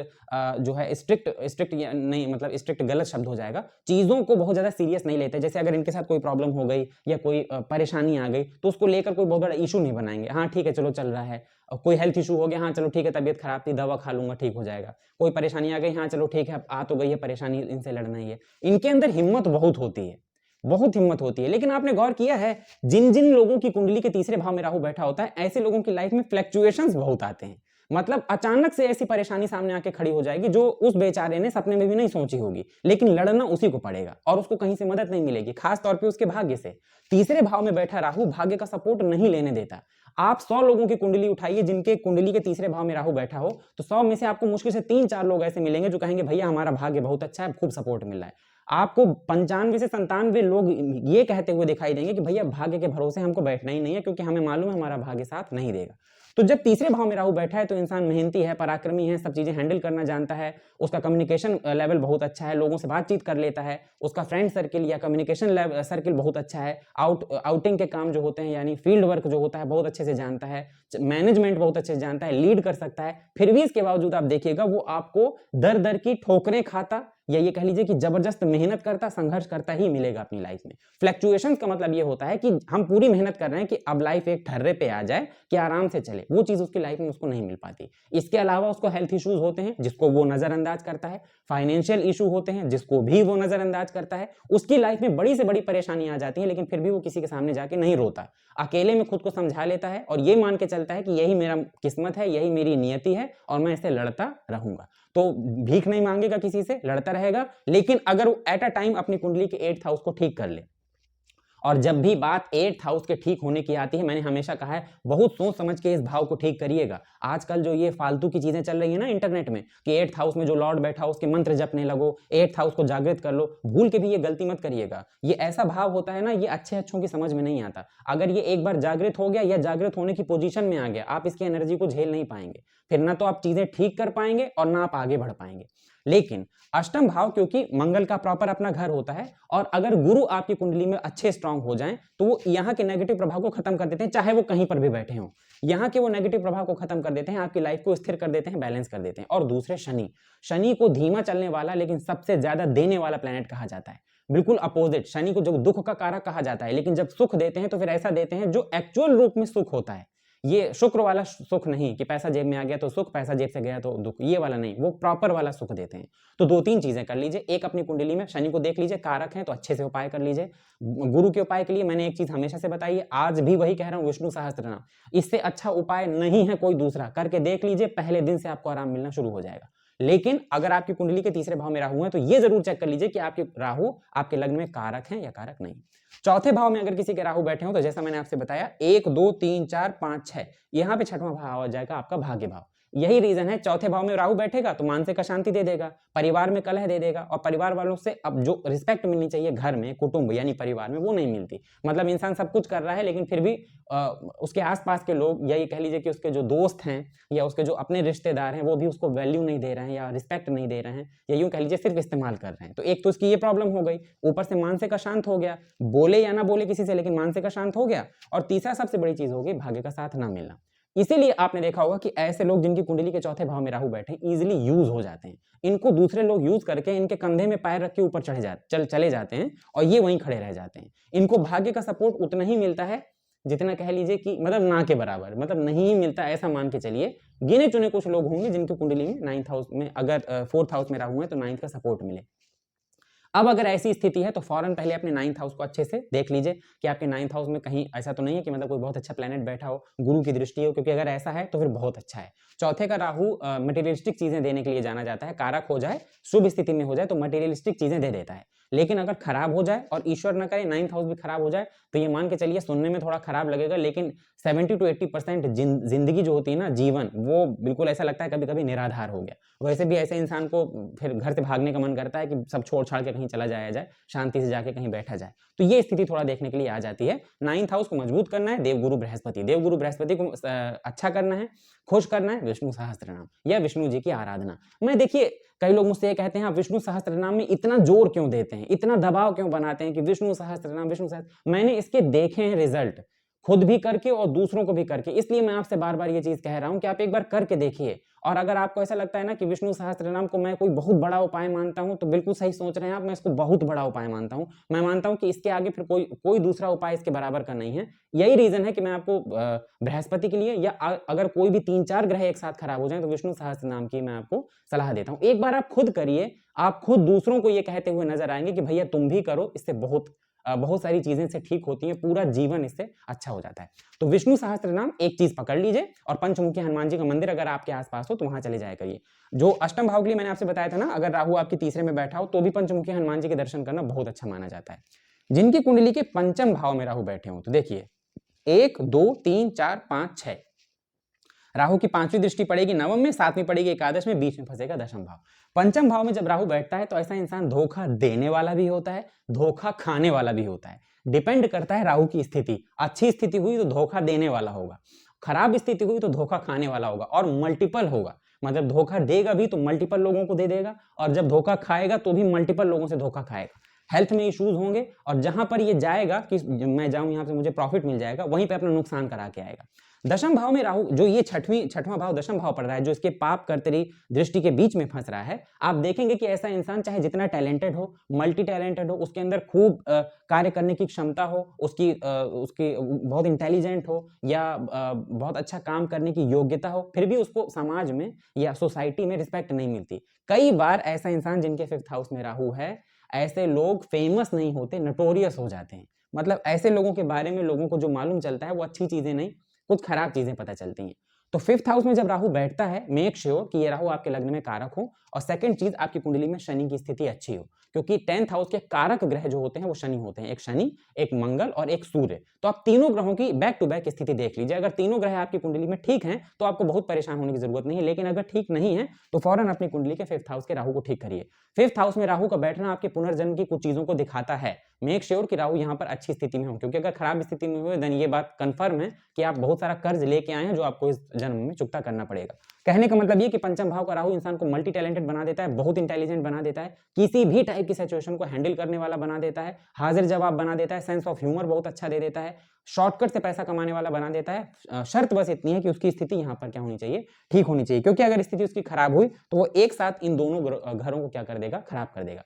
जो है स्ट्रिक्ट नहीं, मतलब स्ट्रिक्ट गलत शब्द हो जाएगा, चीजों को बहुत ज्यादा सीरियस नहीं लेते। जैसे अगर इनके साथ कोई प्रॉब्लम हो गई या कोई परेशानी आ गई तो उसको लेकर कोई बहुत बड़ा इशू नहीं बनाएंगे। हाँ ठीक है, चलो चल रहा है। कोई हेल्थ इशू हो गया, हाँ चलो ठीक है, तबीयत खराब थी, दवा खा लूंगा, ठीक हो जाएगा। कोई परेशानी आ गई, हाँ चलो ठीक है, अब आ तो गई है परेशानी, इनसे लड़ना ही है। इनके अंदर हिम्मत बहुत होती है, बहुत हिम्मत होती है। लेकिन आपने गौर किया है, जिन जिन लोगों की कुंडली के तीसरे भाव में राहु बैठा होता है, ऐसे लोगों की लाइफ में फ्लक्चुएशंस बहुत आते हैं। मतलब अचानक से ऐसी परेशानी सामने आके खड़ी हो जाएगी जो उस बेचारे ने सपने में भी नहीं सोची होगी, लेकिन लड़ना उसी को पड़ेगा और उसको कहीं से मदद नहीं मिलेगी, खास तौर पे उसके भाग्य से। तीसरे भाव में बैठा राहु भाग्य का सपोर्ट नहीं लेने देता। आप 100 लोगों की कुंडली उठाइए जिनके कुंडली के तीसरे भाव में राहु बैठा हो, तो 100 में से आपको मुश्किल से 3-4 लोग ऐसे मिलेंगे जो कहेंगे भैया हमारा भाग्य बहुत अच्छा है, खूब सपोर्ट मिल रहा है। आपको 95 से 97 लोग ये कहते हुए दिखाई देंगे कि भैया भाग्य के भरोसे हमको बैठना ही नहीं है, क्योंकि हमें मालूम है हमारा भाग्य साथ नहीं देगा। तो जब तीसरे भाव में राहु बैठा है तो इंसान मेहनती है, पराक्रमी है, सब चीजें हैंडल करना जानता है, उसका कम्युनिकेशन लेवल बहुत अच्छा है, लोगों से बातचीत कर लेता है, उसका फ्रेंड सर्किल या कम्युनिकेशन सर्किल बहुत अच्छा है, आउटिंग के काम जो होते हैं यानी फील्ड वर्क जो होता है बहुत अच्छे से जानता है, मैनेजमेंट बहुत अच्छे से जानता है, लीड कर सकता है। फिर भी इसके बावजूद आप देखिएगा वो आपको दर दर की ठोकरें खाता या ये कह लीजिए कि जबरदस्त मेहनत करता, संघर्ष करता ही मिलेगा अपनी लाइफ में। फ्लक्चुएशंस का मतलब ये होता है कि हम पूरी मेहनत कर रहे हैं कि अब लाइफ एक ठर्रे पे आ जाए कि आराम से चले, वो चीज उसकी लाइफ में उसको नहीं मिल पाती। इसके अलावा उसको हेल्थ इश्यूज होते हैं जिसको वो नजरअंदाज करता है, फाइनेंशियल इशू होते हैं जिसको भी वो नजरअंदाज करता है, उसकी लाइफ में बड़ी से बड़ी परेशानी आ जाती है, लेकिन फिर भी वो किसी के सामने जाके नहीं रोता, अकेले में खुद को समझा लेता है और ये मान के चलता है कि यही मेरा किस्मत है, यही मेरी नियति है और मैं इससे लड़ता रहूंगा। तो भीख नहीं मांगेगा किसी से, लड़ता रहेगा। लेकिन अगर वो एट अ टाइम अपनी कुंडली के 8th हाउस को ठीक कर ले, और जब भी बात 8th हाउस के ठीक होने की आती है, मैंने हमेशा कहा है बहुत सोच समझ के इस भाव को ठीक करिएगा। आजकल जो ये फालतू की चीजें चल रही है ना इंटरनेट में कि 8th हाउस में जो लॉर्ड बैठा हो उसके मंत्र जपने लगो, 8th हाउस को जागृत कर लो, भूल के भी ये गलती मत करिएगा। ये ऐसा भाव होता है ना, ये अच्छों की समझ में नहीं आता। अगर ये एक बार जागृत हो गया या जागृत होने की पोजीशन में आ गया, आप इसकी एनर्जी को झेल नहीं पाएंगे, फिर ना तो आप चीजें ठीक कर पाएंगे और ना आप आगे बढ़ पाएंगे। लेकिन अष्टम भाव क्योंकि मंगल का प्रॉपर अपना घर होता है, और अगर गुरु आपकी कुंडली में अच्छे स्ट्रांग हो जाएं तो वो यहाँ के नेगेटिव प्रभाव को खत्म कर देते हैं, चाहे वो कहीं पर भी बैठे हों। यहाँ के वो नेगेटिव प्रभाव को खत्म कर देते हैं, आपकी लाइफ को स्थिर कर देते हैं, बैलेंस कर देते हैं। और दूसरे शनि को धीमा चलने वाला लेकिन सबसे ज्यादा देने वाला प्लेनेट कहा जाता है। बिल्कुल अपोजिट, शनि को जो दुख का कारक कहा जाता है, लेकिन जब सुख देते हैं तो फिर ऐसा देते हैं जो एक्चुअल रूप में सुख होता है। ये शुक्र वाला सुख नहीं कि पैसा जेब में आ गया तो सुख, पैसा जेब से गया तो दुख, ये वाला नहीं, वो प्रॉपर वाला सुख देते हैं। तो 2-3 चीजें कर लीजिए। एक, अपनी कुंडली में शनि को देख लीजिए, कारक है तो अच्छे से उपाय कर लीजिए। गुरु के उपाय के लिए मैंने एक चीज हमेशा से बताई है, आज भी वही कह रहा हूं, विष्णु सहस्त्र नाम। इससे अच्छा उपाय नहीं है कोई दूसरा, करके देख लीजिए, पहले दिन से आपको आराम मिलना शुरू हो जाएगा। लेकिन अगर आपकी कुंडली के तीसरे भाव में राहु है तो ये जरूर चेक कर लीजिए कि आपके राहु आपके लग्न में कारक हैं या कारक नहीं। चौथे भाव में अगर किसी के राहु बैठे हो तो जैसा मैंने आपसे बताया 1, 2, 3, 4, 5, 6, यहां पे छठवां भाव हो जाएगा आपका भाग्य भाव। यही रीजन है, चौथे भाव में राहु बैठेगा तो मानसिक अशांति दे देगा, परिवार में कलह दे देगा, और परिवार वालों से अब जो रिस्पेक्ट मिलनी चाहिए घर में, कुटुंब यानी परिवार में, वो नहीं मिलती। मतलब इंसान सब कुछ कर रहा है लेकिन फिर भी उसके आसपास के लोग, या ये कह लीजिए कि उसके जो दोस्त हैं या उसके जो अपने रिश्तेदार हैं, वो भी उसको वैल्यू नहीं दे रहे हैं या रिस्पेक्ट नहीं दे रहे हैं, या यूं कह लीजिए सिर्फ इस्तेमाल कर रहे हैं। तो एक तो उसकी ये प्रॉब्लम हो गई, ऊपर से मानसिक अशांत हो गया, बोले या ना बोले किसी से लेकिन मानसिक अशांत हो गया। और तीसरा सबसे बड़ी चीज होगी भाग्य का साथ ना मिलना। इसीलिए आपने देखा होगा कि ऐसे लोग जिनकी कुंडली के चौथे भाव में राहु बैठे इजीली यूज हो जाते हैं। इनको दूसरे लोग यूज करके इनके कंधे में पैर रख के ऊपर चले जाते हैं और ये वहीं खड़े रह जाते हैं। इनको भाग्य का सपोर्ट उतना ही मिलता है जितना कह लीजिए कि मतलब ना के बराबर, मतलब नहीं ही मिलता, ऐसा मान के चलिए। गिने चुने कुछ लोग होंगे जिनकी कुंडली में 9th हाउस में, अगर 4th हाउस में राहु है तो 9th का सपोर्ट मिले। अब अगर ऐसी स्थिति है तो फौरन पहले अपने 9th हाउस को अच्छे से देख लीजिए कि आपके 9th हाउस में कहीं ऐसा तो नहीं है कि मतलब कोई बहुत अच्छा प्लेनेट बैठा हो, गुरु की दृष्टि हो, क्योंकि अगर ऐसा है तो फिर बहुत अच्छा है। चौथे का राहु मटेरियलिस्टिक चीजें देने के लिए जाना जाता है, कारक हो जाए, शुभ स्थिति में हो जाए तो मटेरियलिस्टिक चीजें दे देता है। लेकिन अगर खराब हो जाए, और ईश्वर न करे 9th हाउस भी खराब हो जाए, तो ये मान के चलिए सुनने में थोड़ा खराब लगेगा, लेकिन 70 to 80% जिंदगी जो होती है ना, जीवन, वो बिल्कुल ऐसा लगता है कभी कभी निराधार हो गया। वैसे भी ऐसे इंसान को फिर घर से भागने का मन करता है कि सब छोड़ छाड़ के कहीं चला जाया जाए, शांति से जाके कहीं बैठा जाए। तो ये स्थिति थोड़ा देखने के लिए आ जाती है। 9th हाउस को मजबूत करना है, देवगुरु बृहस्पति को अच्छा करना है, खुश करना है, विष्णु सहस्त्र नाम या विष्णु जी की आराधना। मैं देखिए, कई लोग मुझसे ये कहते हैं आप विष्णु सहस्त्र नाम में इतना जोर क्यों देते हैं, इतना दबाव क्यों बनाते हैं कि विष्णु सहस्त्र नाम, विष्णु सहस्त्र। मैंने इसके देखे हैं रिजल्ट, खुद भी करके और दूसरों को भी करके, इसलिए मैं आपसे बार बार ये चीज कह रहा हूं कि आप एक बार करके देखिए। और अगर आपको ऐसा लगता है ना कि विष्णु सहस्त्र नाम को मैं कोई बहुत बड़ा उपाय मानता हूं, तो बिल्कुल सही सोच रहे हैं आप, मैं इसको बहुत बड़ा उपाय मानता हूं। मैं मानता हूं कि इसके आगे फिर कोई दूसरा उपाय इसके बराबर का नहीं है। यही रीजन है कि मैं आपको बृहस्पति के लिए, या अगर कोई भी 3-4 ग्रह एक साथ खराब हो जाए तो विष्णु सहस्त्र नाम की मैं आपको सलाह देता हूं। एक बार आप खुद करिए, आप खुद दूसरों को ये कहते हुए नजर आएंगे कि भैया तुम भी करो, इससे बहुत सारी चीजें से ठीक होती हैं, पूरा जीवन इससे अच्छा हो जाता है। तो विष्णु सहस्त्र नाम एक चीज पकड़ लीजिए, और पंचमुखी हनुमान जी का मंदिर अगर आपके आसपास हो तो वहां चले जाया करिए। जो अष्टम भाव के लिए मैंने आपसे बताया था ना, अगर राहु आपके तीसरे में बैठा हो तो भी पंचमुखी हनुमान जी के दर्शन करना बहुत अच्छा माना जाता है। जिनकी कुंडली के पंचम भाव में राहु बैठे हो तो देखिए 1, 2, 3, 4, 5, 6, राहु की 5वीं दृष्टि पड़ेगी नवम में, 7वीं पड़ेगी एकादश में, बीच में फंसेगा दशम भाव। पंचम भाव में जब राहु बैठता है तो ऐसा इंसान धोखा देने वाला भी होता है, धोखा खाने वाला भी होता है। डिपेंड करता है राहु की स्थिति। अच्छी स्थिति हुई तो धोखा देने वाला होगा, खराब स्थिति हुई तो धोखा खाने वाला होगा, और मल्टीपल होगा। मतलब धोखा देगा भी तो मल्टीपल लोगों को दे देगा, और जब धोखा खाएगा तो भी मल्टीपल लोगों से धोखा खाएगा। हेल्थ में इश्यूज होंगे, और जहां पर ये जाएगा कि मैं जाऊं यहां से मुझे प्रॉफिट मिल जाएगा, वहीं पे अपना नुकसान करा के आएगा। दशम भाव में राहु, जो ये छठवां भाव दशम भाव पड़ रहा है, जो इसके पाप कर्तरी दृष्टि के बीच में फंस रहा है, आप देखेंगे कि ऐसा इंसान चाहे जितना टैलेंटेड हो, मल्टी टैलेंटेड हो, उसके अंदर खूब कार्य करने की क्षमता हो, उसकी बहुत इंटेलिजेंट हो, या बहुत अच्छा काम करने की योग्यता हो, फिर भी उसको समाज में या सोसाइटी में रिस्पेक्ट नहीं मिलती। कई बार ऐसा इंसान जिनके 5th हाउस में राहु है, ऐसे लोग फेमस नहीं होते, नटोरियस हो जाते हैं। मतलब ऐसे लोगों के बारे में लोगों को जो मालूम चलता है वो अच्छी चीजें नहीं, कुछ खराब चीजें पता चलती हैं। तो 5th हाउस में जब राहु बैठता है, मेक श्योर कि ये राहु आपके लग्न में कारक हो, और सेकंड चीज आपकी कुंडली में शनि की स्थिति अच्छी हो, क्योंकि 10th हाउस के कारक ग्रह जो होते हैं वो शनि होते हैं, एक शनि, एक मंगल और एक सूर्य। तो आप तीनों ग्रहों की बैक टू बैक स्थिति देख लीजिए। अगर तीनों ग्रह आपकी कुंडली में ठीक हैं तो आपको बहुत परेशान होने की जरूरत नहीं है, लेकिन अगर ठीक नहीं है तो फौरन अपनी कुंडली के 5th हाउस के राहु को ठीक करिए। 5th हाउस में राहु का बैठना आपके पुनर्जन्म की कुछ चीजों को दिखाता है। मेक श्योर कि राहु यहाँ पर अच्छी स्थिति में हो, क्योंकि अगर खराब स्थिति में हुए देन ये बात कंफर्म है कि आप बहुत सारा कर्ज लेके आए हैं जो आपको इस जन्म में चुकता करना पड़ेगा। कहने का मतलब ये कि पंचम भाव का राहु इंसान को मल्टी टैलेंटेड बना देता है, बहुत इंटेलिजेंट बना देता है, किसी भी टाइप की सिचुएशन को हैंडल करने वाला बना देता है, हाजिर जवाब बना देता है, सेंस ऑफ ह्यूमर बहुत अच्छा दे देता है, शॉर्टकट से पैसा कमाने वाला बना देता है। शर्त बस इतनी है कि उसकी स्थिति यहाँ पर क्या होनी चाहिए, ठीक होनी चाहिए, क्योंकि अगर स्थिति उसकी खराब हुई तो वो एक साथ इन दोनों घरों को क्या कर देगा, खराब कर देगा।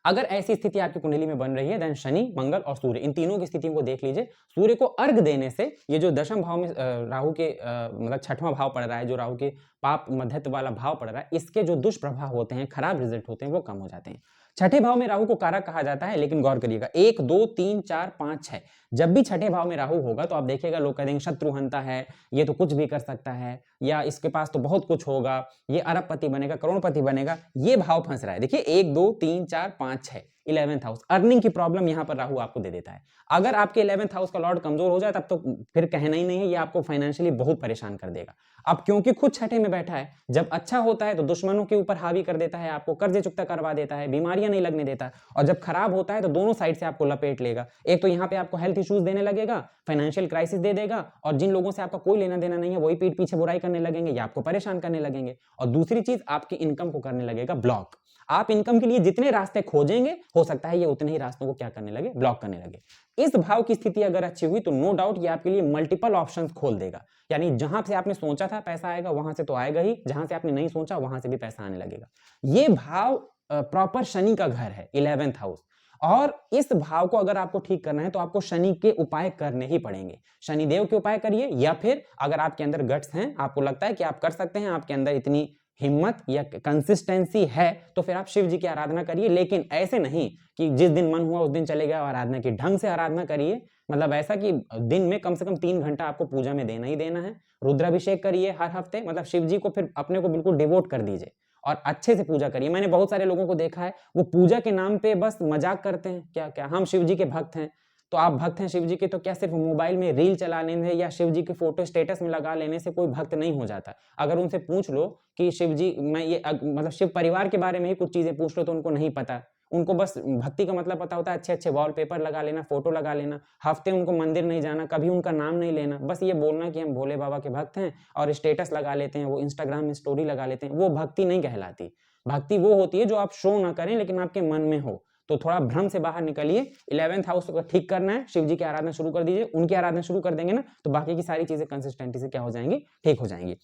अगर ऐसी स्थिति आपकी कुंडली में बन रही है देन शनि, मंगल और सूर्य, इन तीनों की स्थितियों को देख लीजिए। सूर्य को अर्घ देने से ये जो दशम भाव में राहु के मतलब छठवां भाव पड़ रहा है, जो राहु के पाप मध्यत्व वाला भाव पड़ रहा है, इसके जो दुष्प्रभाव होते हैं, खराब रिजल्ट होते हैं, वो कम हो जाते हैं। छठे भाव में राहु को कारक कहा जाता है, लेकिन गौर करिएगा 1 2 3 4 5 6 जब भी छठे भाव में राहु होगा तो आप देखिएगा लोग कह देंगे शत्रुहंता है, ये तो कुछ भी कर सकता है, या इसके पास तो बहुत कुछ होगा, ये अरबपति बनेगा, करोड़पति बनेगा। ये भाव फंस रहा है। देखिए 1 2 3 4 5 6 11th हाउस, अर्निंग की प्रॉब्लम यहां पर राहु आपको दे देता है। अगर आपके 11th हाउस का लॉर्ड कमजोर हो जाए तब तो फिर कहना ही नहीं है, ये आपको फाइनेंशियली बहुत परेशान कर देगा। अब क्योंकि खुद छठे में बैठा है, जब अच्छा होता है तो दुश्मनों के ऊपर हावी कर देता है, आपको कर्जे चुकता करवा देता है, बीमारियां नहीं लगने देता, और जब खराब होता है तो दोनों साइड से आपको लपेट लेगा। एक तो यहाँ पे आपको हेल्थ इश्यूज देने लगेगा, फाइनेंशियल क्राइसिस दे देगा, और जिन लोगों से आपका कोई लेना देना नहीं है वही पीठ पीछे बुराई करने लगेंगे या आपको परेशान करने लगेंगे। और दूसरी चीज, आपकी इनकम को करने लगेगा ब्लॉक। आप इनकम के लिए जितने रास्ते खोजेंगे, हो सकता है ये उतने ही रास्तों को क्या करने लगे, ब्लॉक करने लगे। इस भाव की स्थिति अगर अच्छी हुई तो नो डाउट ये आपके लिए मल्टीपल ऑप्शंस खोल देगा। यानी जहां से आपने सोचा था पैसा आएगा, वहां से तो आएगा ही, जहां से आपने नहीं सोचा वहां से भी पैसा आने लगेगा। ये भाव प्रॉपर शनि का घर है, 11th हाउस। और इस भाव को अगर आपको ठीक करना है तो आपको शनि के उपाय करने ही पड़ेंगे। शनिदेव के उपाय करिए, या फिर अगर आपके अंदर गट्स हैं, आपको लगता है कि आप कर सकते हैं, आपके अंदर इतनी हिम्मत या कंसिस्टेंसी है, तो फिर आप शिव जी की आराधना करिए। लेकिन ऐसे नहीं कि जिस दिन मन हुआ उस दिन चले गए आराधना की, ढंग से आराधना करिए। मतलब ऐसा कि दिन में कम से कम 3 घंटा आपको पूजा में देना ही देना है। रुद्राभिषेक करिए हर हफ्ते, मतलब शिव जी को फिर अपने को बिल्कुल डिवोट कर दीजिए और अच्छे से पूजा करिए। मैंने बहुत सारे लोगों को देखा है, वो पूजा के नाम पे बस मजाक करते हैं, क्या क्या हम शिव जी के भक्त हैं। तो आप भक्त हैं शिव जी के, तो क्या सिर्फ मोबाइल में रील चला लेने या शिव जी की फोटो स्टेटस में लगा लेने से कोई भक्त नहीं हो जाता। अगर उनसे पूछ लो कि शिव जी, मैं ये मतलब शिव परिवार के बारे में ही कुछ चीजें पूछ लो तो उनको नहीं पता। उनको बस भक्ति का मतलब पता होता है अच्छे अच्छे वॉलपेपर लगा लेना, फोटो लगा लेना, हफ्ते उनको मंदिर नहीं जाना, कभी उनका नाम नहीं लेना, बस ये बोलना कि हम भोले बाबा के भक्त हैं, और स्टेटस लगा लेते हैं, वो इंस्टाग्राम में स्टोरी लगा लेते हैं। वो भक्ति नहीं कहलाती। भक्ति वो होती है जो आप शो ना करें लेकिन आपके मन में हो। तो थोड़ा भ्रम से बाहर निकलिए। 11th हाउस को ठीक करना है, शिव जी की आराधना शुरू कर दीजिए। उनकी आराधना शुरू कर देंगे ना तो बाकी की सारी चीजें कंसिस्टेंटी से क्या हो जाएंगी, ठीक हो जाएंगी।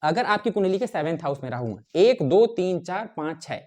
अगर आपकी कुंडली के 7th हाउस में राहु है, 1 2 3 4 5 6,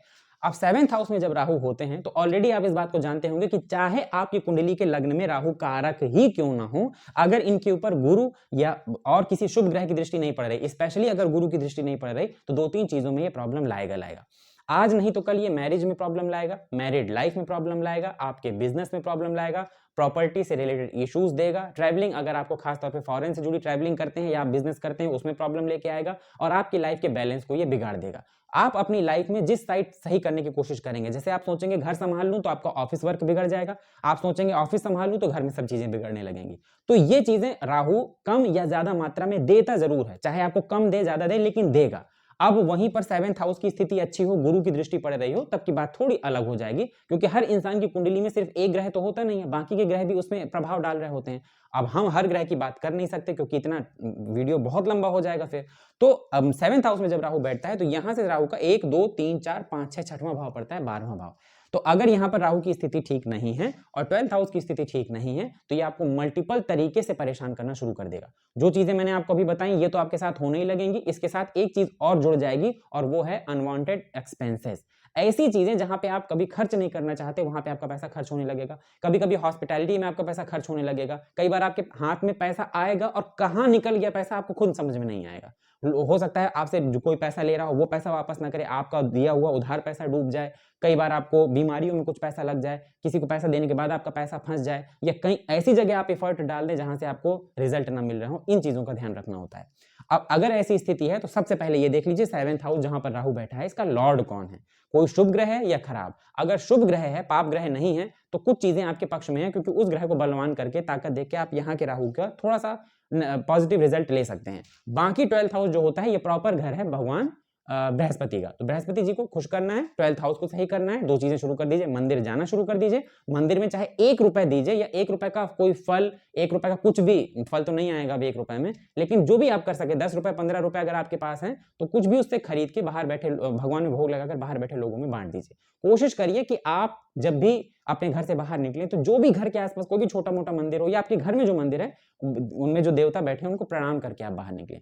अब 7th हाउस में जब राहु होते हैं तो ऑलरेडी आप इस बात को जानते होंगे कि चाहे आपकी कुंडली के लग्न में राहु कारक ही क्यों ना हो, अगर इनके ऊपर गुरु या और किसी शुभ ग्रह की दृष्टि नहीं पड़ रही, स्पेशली अगर गुरु की दृष्टि नहीं पड़ रही, तो 2-3 चीजों में ये प्रॉब्लम लाएगा। आज नहीं तो कल ये मैरिज में प्रॉब्लम लाएगा, मैरिड लाइफ में प्रॉब्लम लाएगा, आपके बिजनेस में प्रॉब्लम लाएगा, प्रॉपर्टी से रिलेटेड इश्यूज देगा, ट्रैवलिंग, अगर आपको खास तौर पे फॉरेन से जुड़ी ट्रैवलिंग करते हैं या आप बिजनेस करते हैं उसमें प्रॉब्लम लेके आएगा, और आपकी लाइफ के बैलेंस को ये बिगाड़ देगा। आप अपनी लाइफ में जिस साइड सही करने की कोशिश करेंगे, जैसे आप सोचेंगे घर संभाल लूं तो आपका ऑफिस वर्क बिगड़ जाएगा, आप सोचेंगे ऑफिस संभाल लूं तो घर में सब चीजें बिगड़ने लगेंगी। तो ये चीजें राहु कम या ज्यादा मात्रा में देता जरूर है, चाहे आपको कम दे ज्यादा दे, लेकिन देगा। अब वहीं पर 7th हाउस की स्थिति अच्छी हो, गुरु की दृष्टि पड़ रही हो, तब की बात थोड़ी अलग हो जाएगी, क्योंकि हर इंसान की कुंडली में सिर्फ एक ग्रह तो होता नहीं है, बाकी के ग्रह भी उसमें प्रभाव डाल रहे होते हैं। अब हम हर ग्रह की बात कर नहीं सकते क्योंकि इतना वीडियो बहुत लंबा हो जाएगा फिर। तो 7th हाउस में जब राहु बैठता है तो यहां से राहु का 1 2 3 4 5 6 छठवां भाव पड़ता है, 12वां भाव। तो अगर यहां पर राहु की स्थिति ठीक नहीं है और 12th हाउस की स्थिति ठीक नहीं है तो ये आपको मल्टीपल तरीके से परेशान करना शुरू कर देगा। जो चीजें मैंने आपको अभी बताई ये तो आपके साथ होने ही लगेंगी, इसके साथ एक चीज और जुड़ जाएगी और वो है अनवांटेड एक्सपेंसेस। ऐसी चीजें जहां पे आप कभी खर्च नहीं करना चाहते वहां पे आपका पैसा खर्च होने लगेगा। कभी कभी हॉस्पिटैलिटी में आपका पैसा खर्च होने लगेगा, कई बार आपके हाथ में पैसा आएगा और कहां निकल गया पैसा आपको खुद समझ में नहीं आएगा। हो सकता है आपसे जो कोई पैसा ले रहा हो वो पैसा वापस ना करे, आपका दिया हुआ उधार पैसा डूब जाए, कई बार आपको बीमारियों में कुछ पैसा लग जाए, किसी को पैसा देने के बाद आपका पैसा फंस जाए, या कहीं ऐसी जगह आप एफर्ट डाल दें जहां से आपको रिजल्ट ना मिल रहा हो। इन चीजों का ध्यान रखना होता है। अब अगर ऐसी स्थिति है तो सबसे पहले ये देख लीजिए 7th हाउस जहां पर राहु बैठा है इसका लॉर्ड कौन है, कोई शुभ ग्रह है या खराब। अगर शुभ ग्रह है, पाप ग्रह नहीं है, तो कुछ चीजें आपके पक्ष में है, क्योंकि उस ग्रह को बलवान करके ताकत देके आप यहाँ के राहु का थोड़ा सा पॉजिटिव रिजल्ट ले सकते हैं। बाकी 12th हाउस जो होता है ये प्रॉपर घर है भगवान बृहस्पति का, तो बृहस्पति जी को खुश करना है, 12th हाउस को सही करना है। 2 चीजें शुरू कर दीजिए, मंदिर जाना शुरू कर दीजिए, मंदिर में चाहे 1 रुपए दीजिए या 1 रुपए का कोई फल, 1 रुपए का कुछ भी फल तो नहीं आएगा अभी 1 रुपए में, लेकिन जो भी आप कर सके 10 रुपए 15 रुपए अगर आपके पास है तो कुछ भी उससे खरीद के बाहर बैठे भगवान में भोग लगाकर बाहर बैठे लोगों में बांट दीजिए। कोशिश करिए कि आप जब भी अपने घर से बाहर निकले तो जो भी घर के आसपास कोई भी छोटा मोटा मंदिर हो या आपके घर में जो मंदिर है उनमें जो देवता बैठे हैं उनको प्रणाम करके आप बाहर निकले।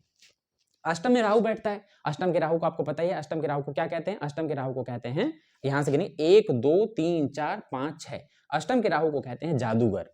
अष्टम में राहु बैठता है। अष्टम के राहु को आपको पता ही है, अष्टम के राहु को क्या कहते हैं? अष्टम के राहु को कहते हैं, यहां से गिनिए 1 2 3 4 5 6, अष्टम के राहु को कहते हैं जादूगर।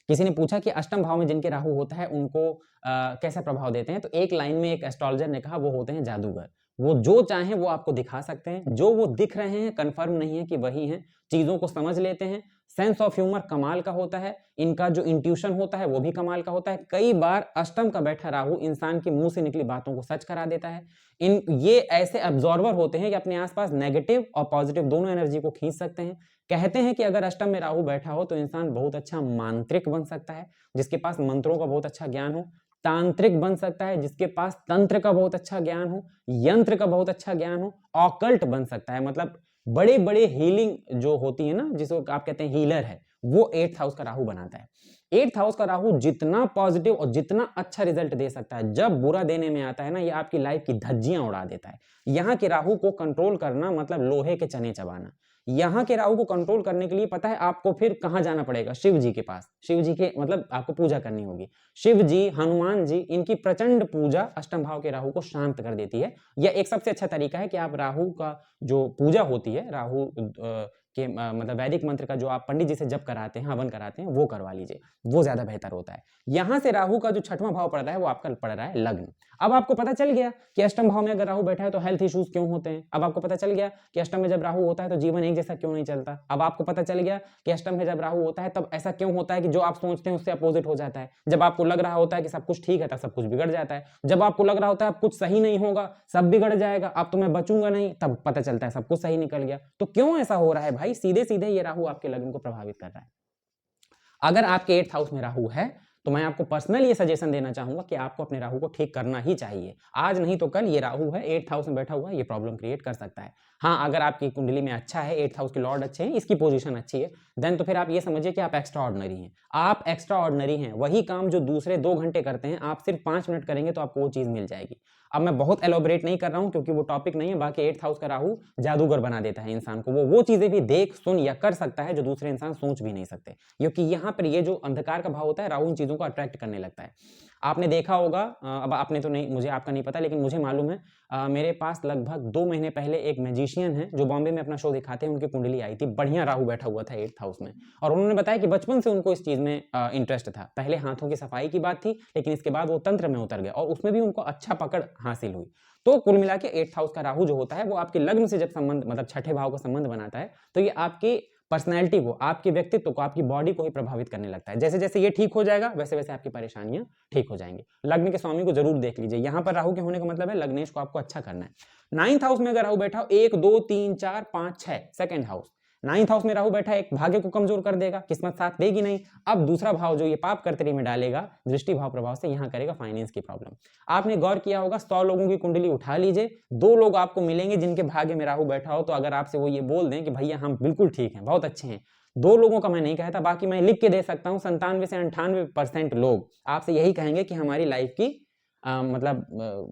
किसी ने पूछा कि अष्टम भाव में जिनके राहु होता है उनको कैसा प्रभाव देते हैं, तो एक लाइन में एक एस्ट्रोलॉजर ने कहा वो होते हैं जादूगर। वो जो चाहें वो आपको दिखा सकते हैं, जो वो दिख रहे हैं कंफर्म नहीं है कि वही हैं, चीजों को समझ लेते हैं, सेंस ऑफ ह्यूमर कमाल का होता है, इनका जो इंट्यूशन होता है वो भी कमाल का होता है। कई बार अष्टम का बैठा राहु इंसान के मुंह से निकली बातों को सच करा देता है। ये ऐसे अब्जॉर्वर होते हैं कि अपने आसपास नेगेटिव और पॉजिटिव दोनों एनर्जी को खींच सकते हैं। कहते हैं कि अगर अष्टम में राहु बैठा हो तो इंसान बहुत अच्छा मांत्रिक बन सकता है, जिसके पास मंत्रों का बहुत अच्छा ज्ञान हो, तांत्रिक बन सकता है जिसके पास तंत्र का बहुत अच्छा ज्ञान हो, यंत्र का बहुत अच्छा ज्ञान हो, ऑकल्ट बन सकता है, मतलब बड़े बड़े हीलिंग जो होती है ना, जिसको आप कहते हैं हीलर है, वो 8th हाउस का राहु बनाता है। 8th हाउस का राहु जितना पॉजिटिव और जितना अच्छा रिजल्ट दे सकता है, जब बुरा देने में आता है ना, ये आपकी लाइफ की धज्जियां उड़ा देता है। यहाँ के राहु को कंट्रोल करना मतलब लोहे के चने चबाना। यहाँ के राहु को कंट्रोल करने के लिए पता है आपको फिर कहां जाना पड़ेगा? शिव जी के पास। शिव जी के मतलब आपको पूजा करनी होगी। शिव जी, हनुमान जी, इनकी प्रचंड पूजा अष्टम भाव के राहु को शांत कर देती है। यह एक सबसे अच्छा तरीका है कि आप राहु का जो पूजा होती है, राहु के मतलब वैदिक मंत्र का जो आप पंडित जी से जप कराते हैं, हवन कराते हैं, वो करवा लीजिए, वो ज्यादा बेहतर होता है। यहां से राहु का जो 6वां भाव पड़ रहा है वो आपका पड़ रहा है लग्न। अब आपको पता चल गया कि अष्टम भाव में अगर राहु बैठा है तो हेल्थ इश्यूज क्यों होते हैं। अब आपको पता चल गया कि अष्टम में जब राहु होता है तो जीवन एक जैसा क्यों नहीं चलता। अब आपको पता चल गया कि अष्टम में जब राहु होता है तब ऐसा क्यों होता है कि जो आप सोचते हैं उससे अपोजिट हो जाता है। जब आपको लग रहा होता है कि सब कुछ ठीक है तब सब कुछ बिगड़ जाता है। जब आपको लग रहा होता है अब कुछ सही नहीं होगा, सब बिगड़ जाएगा, अब तो मैं बचूंगा नहीं, तब पता चलता है सब कुछ सही निकल गया। तो क्यों ऐसा हो रहा है भाई? सीधे सीधे ये राहु आपके लग्न को प्रभावित कर रहा है। अगर आपके 8th हाउस में राहु है तो मैं आपको पर्सनल ये सजेशन देना चाहूंगा कि आपको अपने राहु को ठीक करना ही चाहिए। आज नहीं तो कल ये राहु है 8th हाउस में बैठा हुआ है, ये प्रॉब्लम क्रिएट कर सकता है। हाँ, अगर आपकी कुंडली में अच्छा है, 8th हाउस के लॉर्ड अच्छे हैं, इसकी पोजीशन अच्छी है, देन तो फिर आप ये समझिए कि आप एक्स्ट्रा ऑर्डिनरी हैं। आप एक्स्ट्रा ऑर्डिनरी हैं। वही काम जो दूसरे 2 घंटे करते हैं आप सिर्फ 5 मिनट करेंगे तो आपको वो चीज मिल जाएगी। अब मैं बहुत एलोबरेट नहीं कर रहा हूं क्योंकि वो टॉपिक नहीं है। बाकी 8th हाउस का राहु जादूगर बना देता है इंसान को। वो चीजें भी देख सुन या कर सकता है जो दूसरे इंसान सोच भी नहीं सकते, क्योंकि यहाँ पर ये जो अंधकार का भाव होता है, राहु इन चीजों को अट्रैक्ट करने लगता है। आपने देखा होगा, अब आपने तो नहीं, मुझे आपका नहीं पता, लेकिन मुझे मालूम है, मेरे पास लगभग 2 महीने पहले एक मैजिशियन है जो बॉम्बे में अपना शो दिखाते हैं, उनकी कुंडली आई थी, बढ़िया राहु बैठा हुआ था 8th हाउस में, और उन्होंने बताया कि बचपन से उनको इस चीज में इंटरेस्ट था। पहले हाथों की सफाई की बात थी, लेकिन इसके बाद वो तंत्र में उतर गया और उसमें भी उनको अच्छा पकड़ हासिल हुई। तो कुल मिला के 8th हाउस का राहु जो होता है वो आपके लग्न से जब संबंध, मतलब 6ठे भाव का संबंध बनाता है, तो ये आपकी पर्सनैलिटी को, आपके व्यक्तित्व को, आपकी बॉडी को ही प्रभावित करने लगता है। जैसे जैसे ये ठीक हो जाएगा वैसे वैसे आपकी परेशानियां ठीक हो जाएंगी। लग्न के स्वामी को जरूर देख लीजिए। यहां पर राहु के होने का मतलब है लग्नेश को आपको अच्छा करना है। 9th हाउस में अगर राहु बैठा हो, 1 2 3 4 5 6, सेकंड हाउस, 9th हाउस में राहु बैठा है, एक भाग्य को कमजोर कर देगा, किस्मत साथ देगी नहीं। अब दूसरा भाव जो ये पाप कर्तरी में डालेगा दृष्टि भाव प्रभाव से, यहां करेगा फाइनेंस की प्रॉब्लम। आपने गौर किया होगा, 100 लोगों की कुंडली उठा लीजिए, 2 लोग आपको मिलेंगे जिनके भाग्य में राहु बैठा हो। तो अगर आपसे वो ये बोल दें कि भैया हम बिल्कुल ठीक हैं, बहुत अच्छे हैं, 2 लोगों का मैं नहीं कहता, बाकी मैं लिख के दे सकता हूं, 97 से 98% लोग आपसे यही कहेंगे कि हमारी लाइफ की मतलब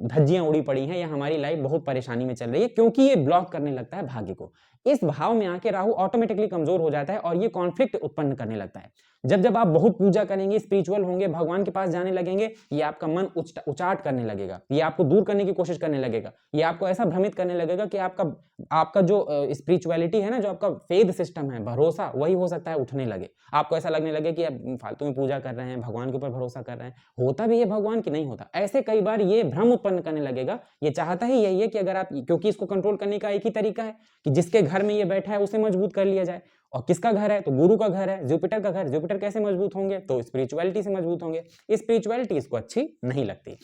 धज्जियां उड़ी पड़ी हैं या हमारी लाइफ बहुत परेशानी में चल रही है, क्योंकि ये ब्लॉक करने लगता है भाग्य को। इस भाव में आके राहु ऑटोमेटिकली कमजोर हो जाता है और ये कॉन्फ्लिक्ट उत्पन्न करने लगता है। जब जब आप बहुत पूजा करेंगे, स्पिरिचुअल होंगे, भगवान के पास जाने लगेंगे, ये आपका मन उचाट करने लगेगा, ये आपको दूर करने की कोशिश करने लगेगा, ये आपको ऐसा भ्रमित करने लगेगा कि आपका जो स्पिरिचुअलिटी है ना, जो आपका फेथ सिस्टम है, भरोसा, वही हो सकता है उठने लगे। आपको ऐसा लगने लगे कि आप फालतू में पूजा कर रहे हैं, भगवान के ऊपर भरोसा कर रहे हैं, होता भी है भगवान की नहीं होता। ऐसे कई बार ये भ्रम उत्पन्न करने लगेगा। ये चाहता ही यही है कि अगर आप, क्योंकि इसको कंट्रोल करने का एक ही तरीका है कि जिसके घर में ये बैठा है उसे मजबूत कर लिया जाए। और किसका घर है? तो गुरु का घर है, जुपिटर का घर। जुपिटर कैसे मजबूत होंगे? तो स्पिरिचुअलिटी से मजबूत होंगे। स्पिरिचुअलिटी इसको अच्छी नहीं लगती।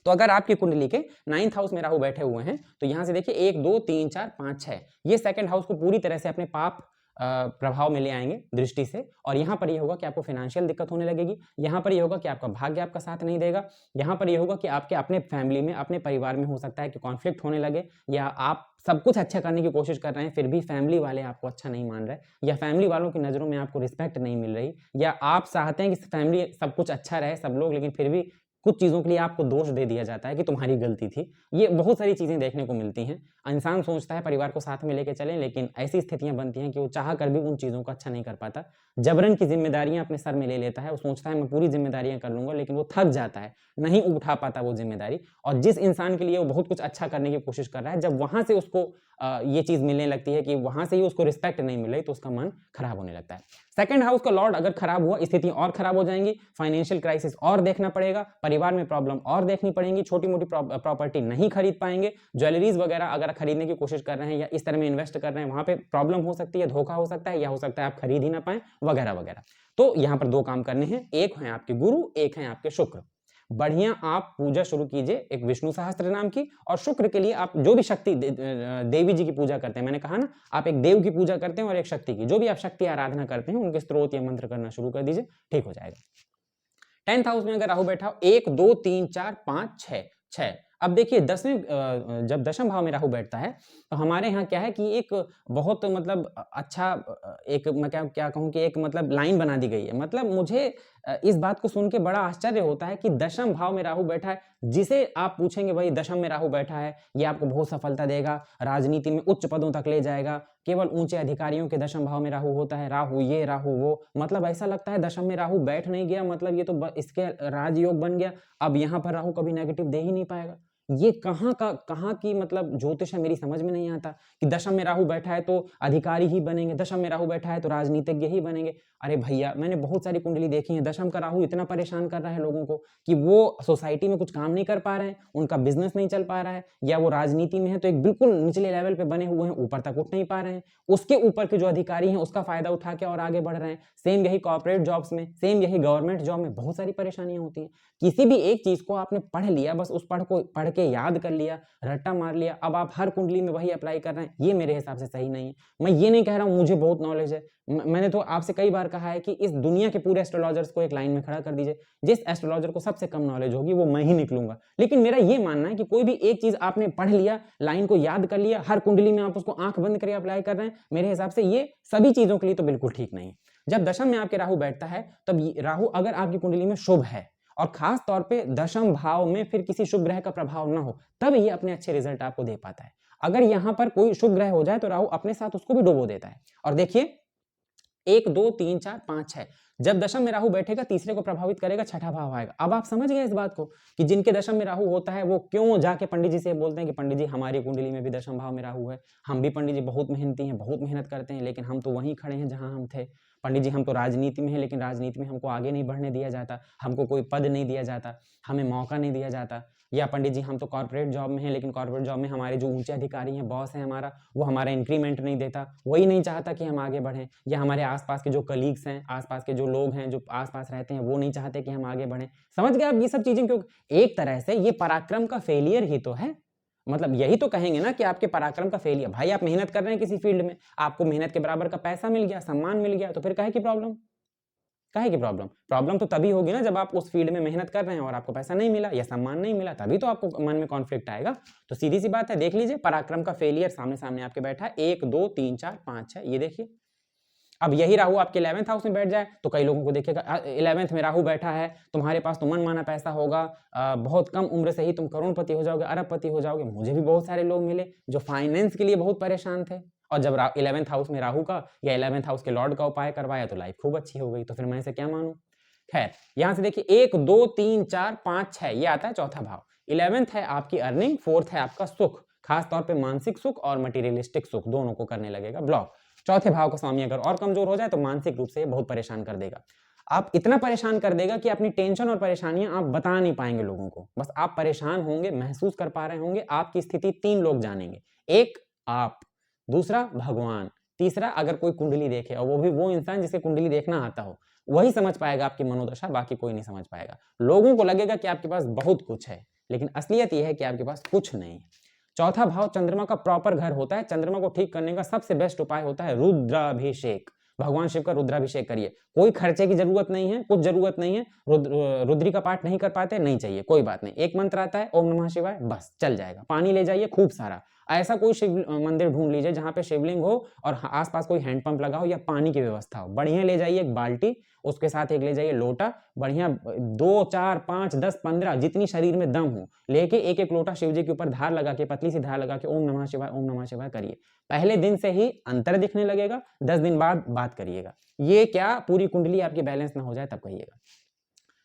तो अगर आपकी कुंडली के 9th हाउस में राहु बैठे हुए हैं तो यहां से देखिए 1 2 3 4 5 6, ये सेकंड हाउस को पूरी तरह से अपने पाप प्रभाव में ले आएंगे दृष्टि से। और यहाँ पर यह होगा कि आपको फाइनेंशियल दिक्कत होने लगेगी। यहाँ पर यह होगा कि आपका भाग्य आपका साथ नहीं देगा। यहाँ पर यह होगा कि आपके अपने फैमिली में, अपने परिवार में हो सकता है कि कॉन्फ्लिक्ट होने लगे, या आप सब कुछ अच्छा करने की कोशिश कर रहे हैं फिर भी फैमिली वाले आपको अच्छा नहीं मान रहे, या फैमिली वालों की नज़रों में आपको रिस्पेक्ट नहीं मिल रही, या आप चाहते हैं कि फैमिली सब कुछ अच्छा रहे सब लोग, लेकिन फिर भी कुछ चीज़ों के लिए आपको दोष दे दिया जाता है कि तुम्हारी गलती थी। ये बहुत सारी चीज़ें देखने को मिलती हैं। इंसान सोचता है परिवार को साथ में लेके चलें, लेकिन ऐसी स्थितियाँ बनती हैं कि वो चाह कर भी उन चीज़ों को अच्छा नहीं कर पाता। जबरन की ज़िम्मेदारियाँ अपने सर में ले लेता है, वो सोचता है मैं पूरी ज़िम्मेदारियाँ कर लूँगा, लेकिन वो थक जाता है, नहीं उठा पाता वो ज़िम्मेदारी। और जिस इंसान के लिए वो बहुत कुछ अच्छा करने की कोशिश कर रहा है, जब वहाँ से उसको ये चीज़ मिलने लगती है कि वहाँ से ही उसको रिस्पेक्ट नहीं मिल रही, तो उसका मन खराब होने लगता है। सेकंड हाउस का लॉर्ड अगर खराब हुआ, स्थिति और खराब हो जाएंगी, फाइनेंशियल क्राइसिस और देखना पड़ेगा, परिवार में प्रॉब्लम और देखनी पड़ेंगी, छोटी-मोटी प्रॉपर्टी नहीं खरीद पाएंगे, ज्वेलरीज वगैरह अगर खरीदने की कोशिश कर रहे हैं या इस तरह में इन्वेस्ट कर रहे हैं, वहाँ पे प्रॉब्लम हो सकती है, धोखा हो सकता है, या हो सकता है आप खरीद ही ना पाएं, वगैरह वगैरह। तो यहाँ पर 2 काम करने हैं, एक है आपके गुरु, एक है आपके शुक्र। बढ़िया आप पूजा शुरू कीजिए एक विष्णु सहस्त्र नाम की, और शुक्र के लिए आप जो भी शक्ति देवी जी की पूजा करते हैं, मैंने कहा ना आप एक देव की पूजा करते हैं और एक शक्ति की, जो भी आप शक्ति आराधना करते हैं उनके स्तोत्र या मंत्र करना शुरू कर दीजिए, ठीक हो जाएगा। 10th हाउस में अगर राहु बैठा हो, 1 2 3 4 5 6, अब देखिए 10वें जब दशम भाव में राहु बैठता है, तो हमारे यहाँ क्या है कि एक बहुत मतलब अच्छा एक मैं क्या कहूँ कि एक मतलब लाइन बना दी गई है। मतलब मुझे इस बात को सुन के बड़ा आश्चर्य होता है कि दशम भाव में राहु बैठा है, जिसे आप पूछेंगे भाई दशम में राहु बैठा है, ये आपको बहुत सफलता देगा, राजनीति में उच्च पदों तक ले जाएगा, केवल ऊंचे अधिकारियों के दशम भाव में राहु होता है, राहु ये राहु वो, मतलब ऐसा लगता है दशम में राहु बैठ नहीं गया, मतलब ये तो इसके राजयोग बन गया, अब यहाँ पर राहु कभी नेगेटिव दे ही नहीं पाएगा। ये कहाँ की मतलब ज्योतिष है, मेरी समझ में नहीं आता कि दशम में राहु बैठा है तो अधिकारी ही बनेंगे, दशम में राहु बैठा है तो राजनीतिज्ञ ही बनेंगे। अरे भैया मैंने बहुत सारी कुंडली देखी है, दशम का राहु इतना परेशान कर रहा है लोगों को कि वो सोसाइटी में कुछ काम नहीं कर पा रहे हैं, उनका बिजनेस नहीं चल पा रहा है, या वो राजनीति में है तो एक बिल्कुल निचले लेवल पे बने हुए हैं, ऊपर तक उठ नहीं पा रहे हैं, उसके ऊपर के जो अधिकारी हैं उसका फायदा उठा के और आगे बढ़ रहे हैं। सेम यही कॉर्पोरेट जॉब्स में, सेम यही गवर्नमेंट जॉब में बहुत सारी परेशानियां होती हैं। किसी भी एक चीज को आपने पढ़ लिया, बस उस पढ़ के याद कर लिया, रट्टा मार लिया, अब आप हर कुंडली में वही अप्लाई कर रहे हैं, ये मेरे हिसाब से सही नहीं है। मैं ये नहीं कह रहा हूं मुझे बहुत नॉलेज है, मैंने तो आपसे कई बार कहा है कि इस दुनिया के पूरे एस्ट्रोलॉजर्स को एक लाइन में खड़ा कर दीजिए, जिस एस्ट्रोलॉजर को सबसे कम नॉलेज होगी वो मैं ही निकलूंगा। लेकिन मेरा ये मानना है कि कोई भी एक चीज आपने पढ़ लिया, लाइन को याद कर लिया, हर कुंडली में आप उसको आंख बंद करके अप्लाई कर रहे हैं, मेरे हिसाब से ये सभी चीजों के लिए तो बिल्कुल ठीक नहीं है। जब दशम में आपके राहु बैठता है, तब राहु अगर आपकी कुंडली में शुभ है और खास तौर पे दशम भाव में फिर किसी शुभ ग्रह का प्रभाव ना हो, तब ये अपने अच्छे रिजल्ट आपको दे पाता है। अगर यहां पर कोई शुभ ग्रह हो जाए तो राहु अपने साथ उसको भी डुबो देता है। और देखिए 1 2 3 4 5 6, जब दशम में राहु बैठेगा तीसरे को प्रभावित करेगा, छठा भाव आएगा। अब आप समझ गए इस बात को कि जिनके दशम में राहु होता है वो क्यों जाके पंडित जी से बोलते हैं कि पंडित जी हमारी कुंडली में भी दशम भाव में राहु है, हम भी पंडित जी बहुत मेहनती हैं, बहुत मेहनत करते हैं, लेकिन हम तो वहीं खड़े हैं जहां हम थे। पंडित जी हम तो राजनीति में हैं, लेकिन राजनीति में हमको आगे नहीं बढ़ने दिया जाता, हमको कोई पद नहीं दिया जाता, हमें मौका नहीं दिया जाता। या पंडित जी हम तो कॉर्पोरेट जॉब में हैं, लेकिन कॉर्पोरेट जॉब में हमारे जो ऊंचे अधिकारी हैं, बॉस है हमारा, वो हमारा इंक्रीमेंट नहीं देता, वही नहीं चाहता कि हम आगे बढ़ें। या हमारे आसपास के जो कलीग्स हैं, आसपास के जो लोग हैं जो आसपास रहते हैं, वो नहीं चाहते कि हम आगे बढ़ें। समझ गए आप ये सब चीजें क्यों? एक तरह से ये पराक्रम का फेलियर ही तो है। मतलब यही तो कहेंगे ना कि आपके पराक्रम का फेलियर। भाई आप मेहनत कर रहे हैं किसी फील्ड में, आपको मेहनत के बराबर का पैसा मिल गया, सम्मान मिल गया, तो फिर काहे की प्रॉब्लम? काहे की प्रॉब्लम? प्रॉब्लम तो तभी होगी ना जब आप उस फील्ड में मेहनत कर रहे हैं और आपको पैसा नहीं मिला या सम्मान नहीं मिला, तभी तो आपको मन में कॉन्फ्लिक्ट आएगा। तो सीधी सी बात है, देख लीजिए पराक्रम का फेलियर सामने सामने आपके बैठा है, 1 2 3 4 5 6, ये देखिए। अब यही राहु आपके 11th हाउस में बैठ जाए तो कई लोगों को देखिएगा 11th में राहु बैठा है, तुम्हारे पास तो मनमाना पैसा होगा, बहुत कम उम्र से ही तुम करोड़पति हो जाओगे, अरबपति हो जाओगे। मुझे भी बहुत सारे लोग मिले जो फाइनेंस के लिए बहुत परेशान थे, और जब 11th हाउस में राहु का या 11th हाउस के लॉर्ड का उपाय करवाया तो लाइफ खूब अच्छी हो गई। तो फिर मैं इसे क्या मानूं? खैर यहां से देखिए 1 2 3 4 5 6 ये आता है चौथा भाव। 11th है आपकी अर्निंग, 4th है आपका सुख, खास तौर पे मानसिक सुख और मटेरियलिस्टिक सुख, दोनों को करने लगेगा ब्लॉक। चौथे भाव का स्वामी अगर और कमजोर हो जाए तो मानसिक रूप से बहुत परेशान कर देगा। आप इतना परेशान कर देगा कि अपनी टेंशन और परेशानियां आप बता नहीं पाएंगे लोगों को, बस आप परेशान होंगे, महसूस कर पा रहे होंगे। आपकी स्थिति 3 लोग जानेंगे, एक आप, दूसरा भगवान, तीसरा अगर कोई कुंडली देखे, और वो भी वो इंसान जिसे कुंडली देखना आता हो, वही समझ पाएगा आपकी मनोदशा, बाकी कोई नहीं समझ पाएगा। लोगों को लगेगा कि आपके पास बहुत कुछ है, लेकिन असलियत यह है कि आपके पास कुछ नहीं है। चौथा भाव चंद्रमा का प्रॉपर घर होता है। चंद्रमा को ठीक करने का सबसे बेस्ट उपाय होता है रुद्राभिषेक। भगवान शिव का रुद्राभिषेक करिए, कोई खर्चे की जरूरत नहीं है, कुछ जरूरत नहीं है। रुद्री का पाठ नहीं कर पाते, नहीं चाहिए, कोई बात नहीं, एक मंत्र आता है ओम नमः शिवाय, बस चल जाएगा। पानी ले जाइए खूब सारा, ऐसा कोई शिव मंदिर ढूंढ लीजिए जहाँ पे शिवलिंग हो और आसपास कोई हैंडपंप लगा हो या पानी की व्यवस्था हो। बढ़िया ले जाइए एक बाल्टी, उसके साथ एक ले जाइए लोटा, बढ़िया 2 4 5 10 15 जितनी शरीर में दम हो लेके एक एक लोटा शिव जी के ऊपर धार लगा के, पतली सी धार लगा के ओम नमः शिवाय ओम नमः शिवाय करिए। पहले दिन से ही अंतर दिखने लगेगा, 10 दिन बाद बात करिएगा। ये क्या पूरी कुंडली आपकी बैलेंस ना हो जाए तब कहिएगा।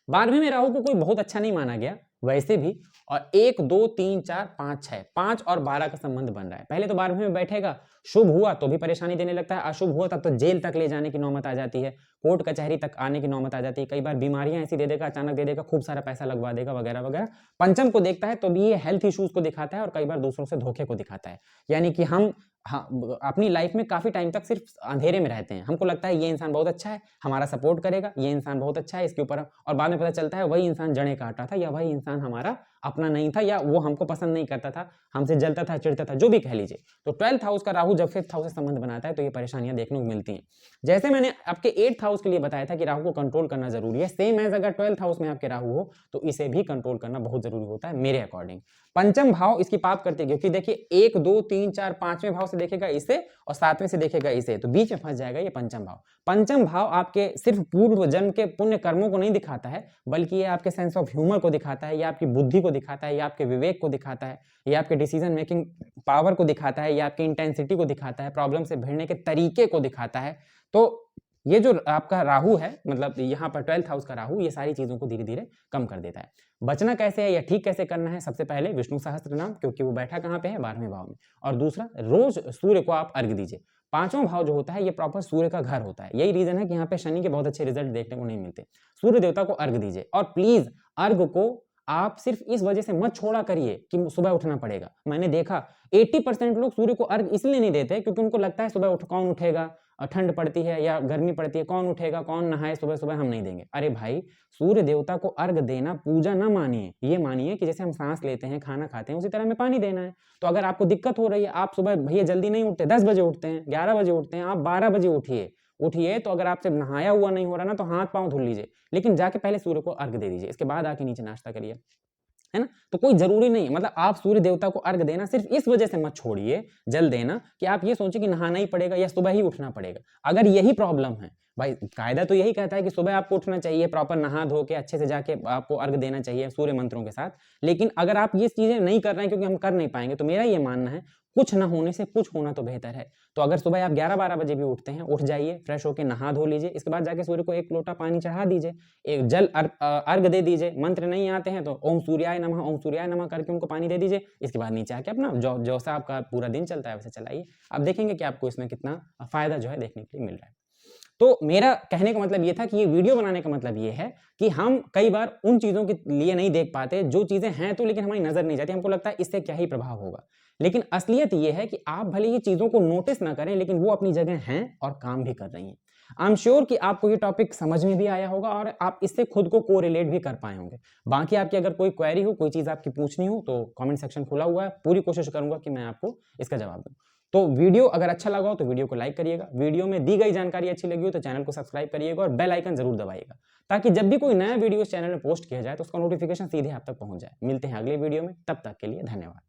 12वें में राहु को कोई बहुत अच्छा नहीं माना गया वैसे भी, और 1 2 3 4 5 6 5 और 12 का संबंध बन रहा है। पहले तो 12वें में बैठेगा, शुभ हुआ तो भी परेशानी देने लगता है, अशुभ हुआ तब तो जेल तक ले जाने की नौबत आ जाती है, कोर्ट कचहरी तक आने की नौबत आ जाती है, कई बार बीमारियां ऐसी दे देगा, अचानक दे देगा, खूब सारा पैसा लगवा देगा वगैरह वगैरह। पंचम को देखता है तो भी ये हेल्थ इश्यूज को दिखाता है और कई बार दूसरों से धोखे को दिखाता है। यानी कि हम अपनी लाइफ में काफी टाइम तक सिर्फ अंधेरे में रहते हैं, हमको लगता है ये इंसान बहुत अच्छा है, हमारा सपोर्ट करेगा, ये इंसान बहुत अच्छा है इसके ऊपर, और बाद में पता चलता है वही इंसान जड़ें काटा था, या वही इंसान हमारा अपना नहीं था, या वो हमको पसंद नहीं करता था, हमसे जलता था, चिढ़ता था, जो भी कह लीजिए। तो 12th हाउस का राहु जब 5th हाउस से संबंध बनाता है तो ये परेशानियां देखने को मिलती हैं। जैसे मैंने आपके 8th हाउस के लिए बताया था कि राहु को कंट्रोल करना जरूरी है, सेम एज अगर 12th हाउस में आपके राहु हो तो इसे भी कंट्रोल करना बहुत जरूरी होता है मेरे अकॉर्डिंग। पंचम भाव इसकी पाप करते हैं, क्योंकि देखिए 1 2 3 4 5वें भाव से देखेगा इसे और 7वें से देखेगा इसे, तो बीच में फंस जाएगा ये पंचम भाव। पंचम भाव आपके सिर्फ पूर्व जन्म के पुण्य कर्मों को नहीं दिखाता है, बल्कि ये आपके सेंस ऑफ ह्यूमर को दिखाता है, या आपकी बुद्धि को दिखाता है, या आपके विवेक को दिखाता है, या आपके डिसीजन मेकिंग पावर को दिखाता है, या आपकी इंटेंसिटी को दिखाता है, प्रॉब्लम से भिड़ने के तरीके को दिखाता है। तो ये जो आपका राहु है, मतलब यहाँ पर 12th हाउस का राहु, ये सारी चीजों को धीरे धीरे कम कर देता है। बचना कैसे है या ठीक कैसे करना है? सबसे पहले विष्णु सहस्त्र नाम, क्योंकि वो बैठा कहाँ पे है? 12वें भाव में। और दूसरा, रोज सूर्य को आप अर्घ दीजिए। 5वां भाव जो होता है ये प्रॉपर सूर्य का घर होता है, यही रीजन है कि यहाँ पे शनि के बहुत अच्छे रिजल्ट देखने को नहीं मिलते। सूर्य देवता को अर्घ दीजिए, और प्लीज अर्घ को आप सिर्फ इस वजह से मत छोड़ा करिए कि सुबह उठना पड़ेगा। मैंने देखा 80% लोग सूर्य को अर्घ इसलिए नहीं देते क्योंकि उनको लगता है सुबह उठ कौन उठेगा, ठंड पड़ती है या गर्मी पड़ती है, कौन उठेगा, कौन नहाए सुबह सुबह, हम नहीं देंगे। अरे भाई, सूर्य देवता को अर्घ देना पूजा ना मानिए, ये मानिए कि जैसे हम सांस लेते हैं, खाना खाते हैं, उसी तरह हमें पानी देना है। तो अगर आपको दिक्कत हो रही है, आप सुबह भैया जल्दी नहीं उठते, 10 बजे उठते हैं, 11 बजे उठते हैं, आप 12 बजे उठिए। तो अगर आपसे नहाया हुआ नहीं हो रहा ना, तो हाथ पांव धुल लीजिए, लेकिन जाके पहले सूर्य को अर्घ दे दीजिए, इसके बाद आके नीचे नाश्ता करिए, है ना। तो कोई जरूरी नहीं, मतलब आप सूर्य देवता को अर्घ देना सिर्फ इस वजह से मत छोड़िए जल देना कि आप ये सोचिए कि नहाना ही पड़ेगा या सुबह ही उठना पड़ेगा। अगर यही प्रॉब्लम है भाई, कायदा तो यही कहता है कि सुबह आपको उठना चाहिए, प्रॉपर नहा धो के अच्छे से जाके आपको अर्घ देना चाहिए सूर्य मंत्रों के साथ। लेकिन अगर आप ये चीजें नहीं कर रहे हैं क्योंकि हम कर नहीं पाएंगे, तो मेरा ये मानना है कुछ ना होने से कुछ होना तो बेहतर है। तो अगर सुबह आप 11-12 बजे भी उठते हैं, उठ जाइए, फ्रेश होकर नहा धो लीजिए, इसके बाद जाके सूर्य को एक लोटा पानी चढ़ा दीजिए, एक जल अर्घ दे दीजिए। मंत्र नहीं आते हैं तो ओम सूर्याय नमः करके उनको पानी दे दीजिए। इसके बाद नीचे आके अपना जैसा आपका पूरा दिन चलता है वैसे चलाइए, आप देखेंगे कि आपको इसमें कितना फायदा जो है देखने के लिए मिल रहा है। तो मेरा कहने का मतलब ये था कि ये वीडियो बनाने का मतलब ये है कि हम कई बार उन चीजों के लिए नहीं देख पाते जो चीजें हैं तो, लेकिन हमारी नजर नहीं जाती, हमको लगता है इससे क्या ही प्रभाव होगा। लेकिन असलियत ये है कि आप भले ये चीजों को नोटिस ना करें, लेकिन वो अपनी जगह हैं और काम भी कर रही हैं। आई एम श्योर कि आपको ये टॉपिक समझ में भी आया होगा और आप इससे खुद को कोरिलेट भी कर पाए होंगे। बाकी आपकी अगर कोई क्वेरी हो, कोई चीज आपकी पूछनी हो, तो कमेंट सेक्शन खुला हुआ है, पूरी कोशिश करूंगा कि मैं आपको इसका जवाब दूं। तो वीडियो अगर अच्छा लगा हो तो वीडियो को लाइक करिएगा, वीडियो में दी गई जानकारी अच्छी लगी हो तो चैनल को सब्सक्राइब करिएगा और बेल आइकन जरूर दबाइएगा, ताकि जब भी कोई नया वीडियो इस चैनल में पोस्ट किया जाए तो उसका नोटिफिकेशन सीधे आप तक पहुंच जाए। मिलते हैं अगले वीडियो में, तब तक के लिए धन्यवाद।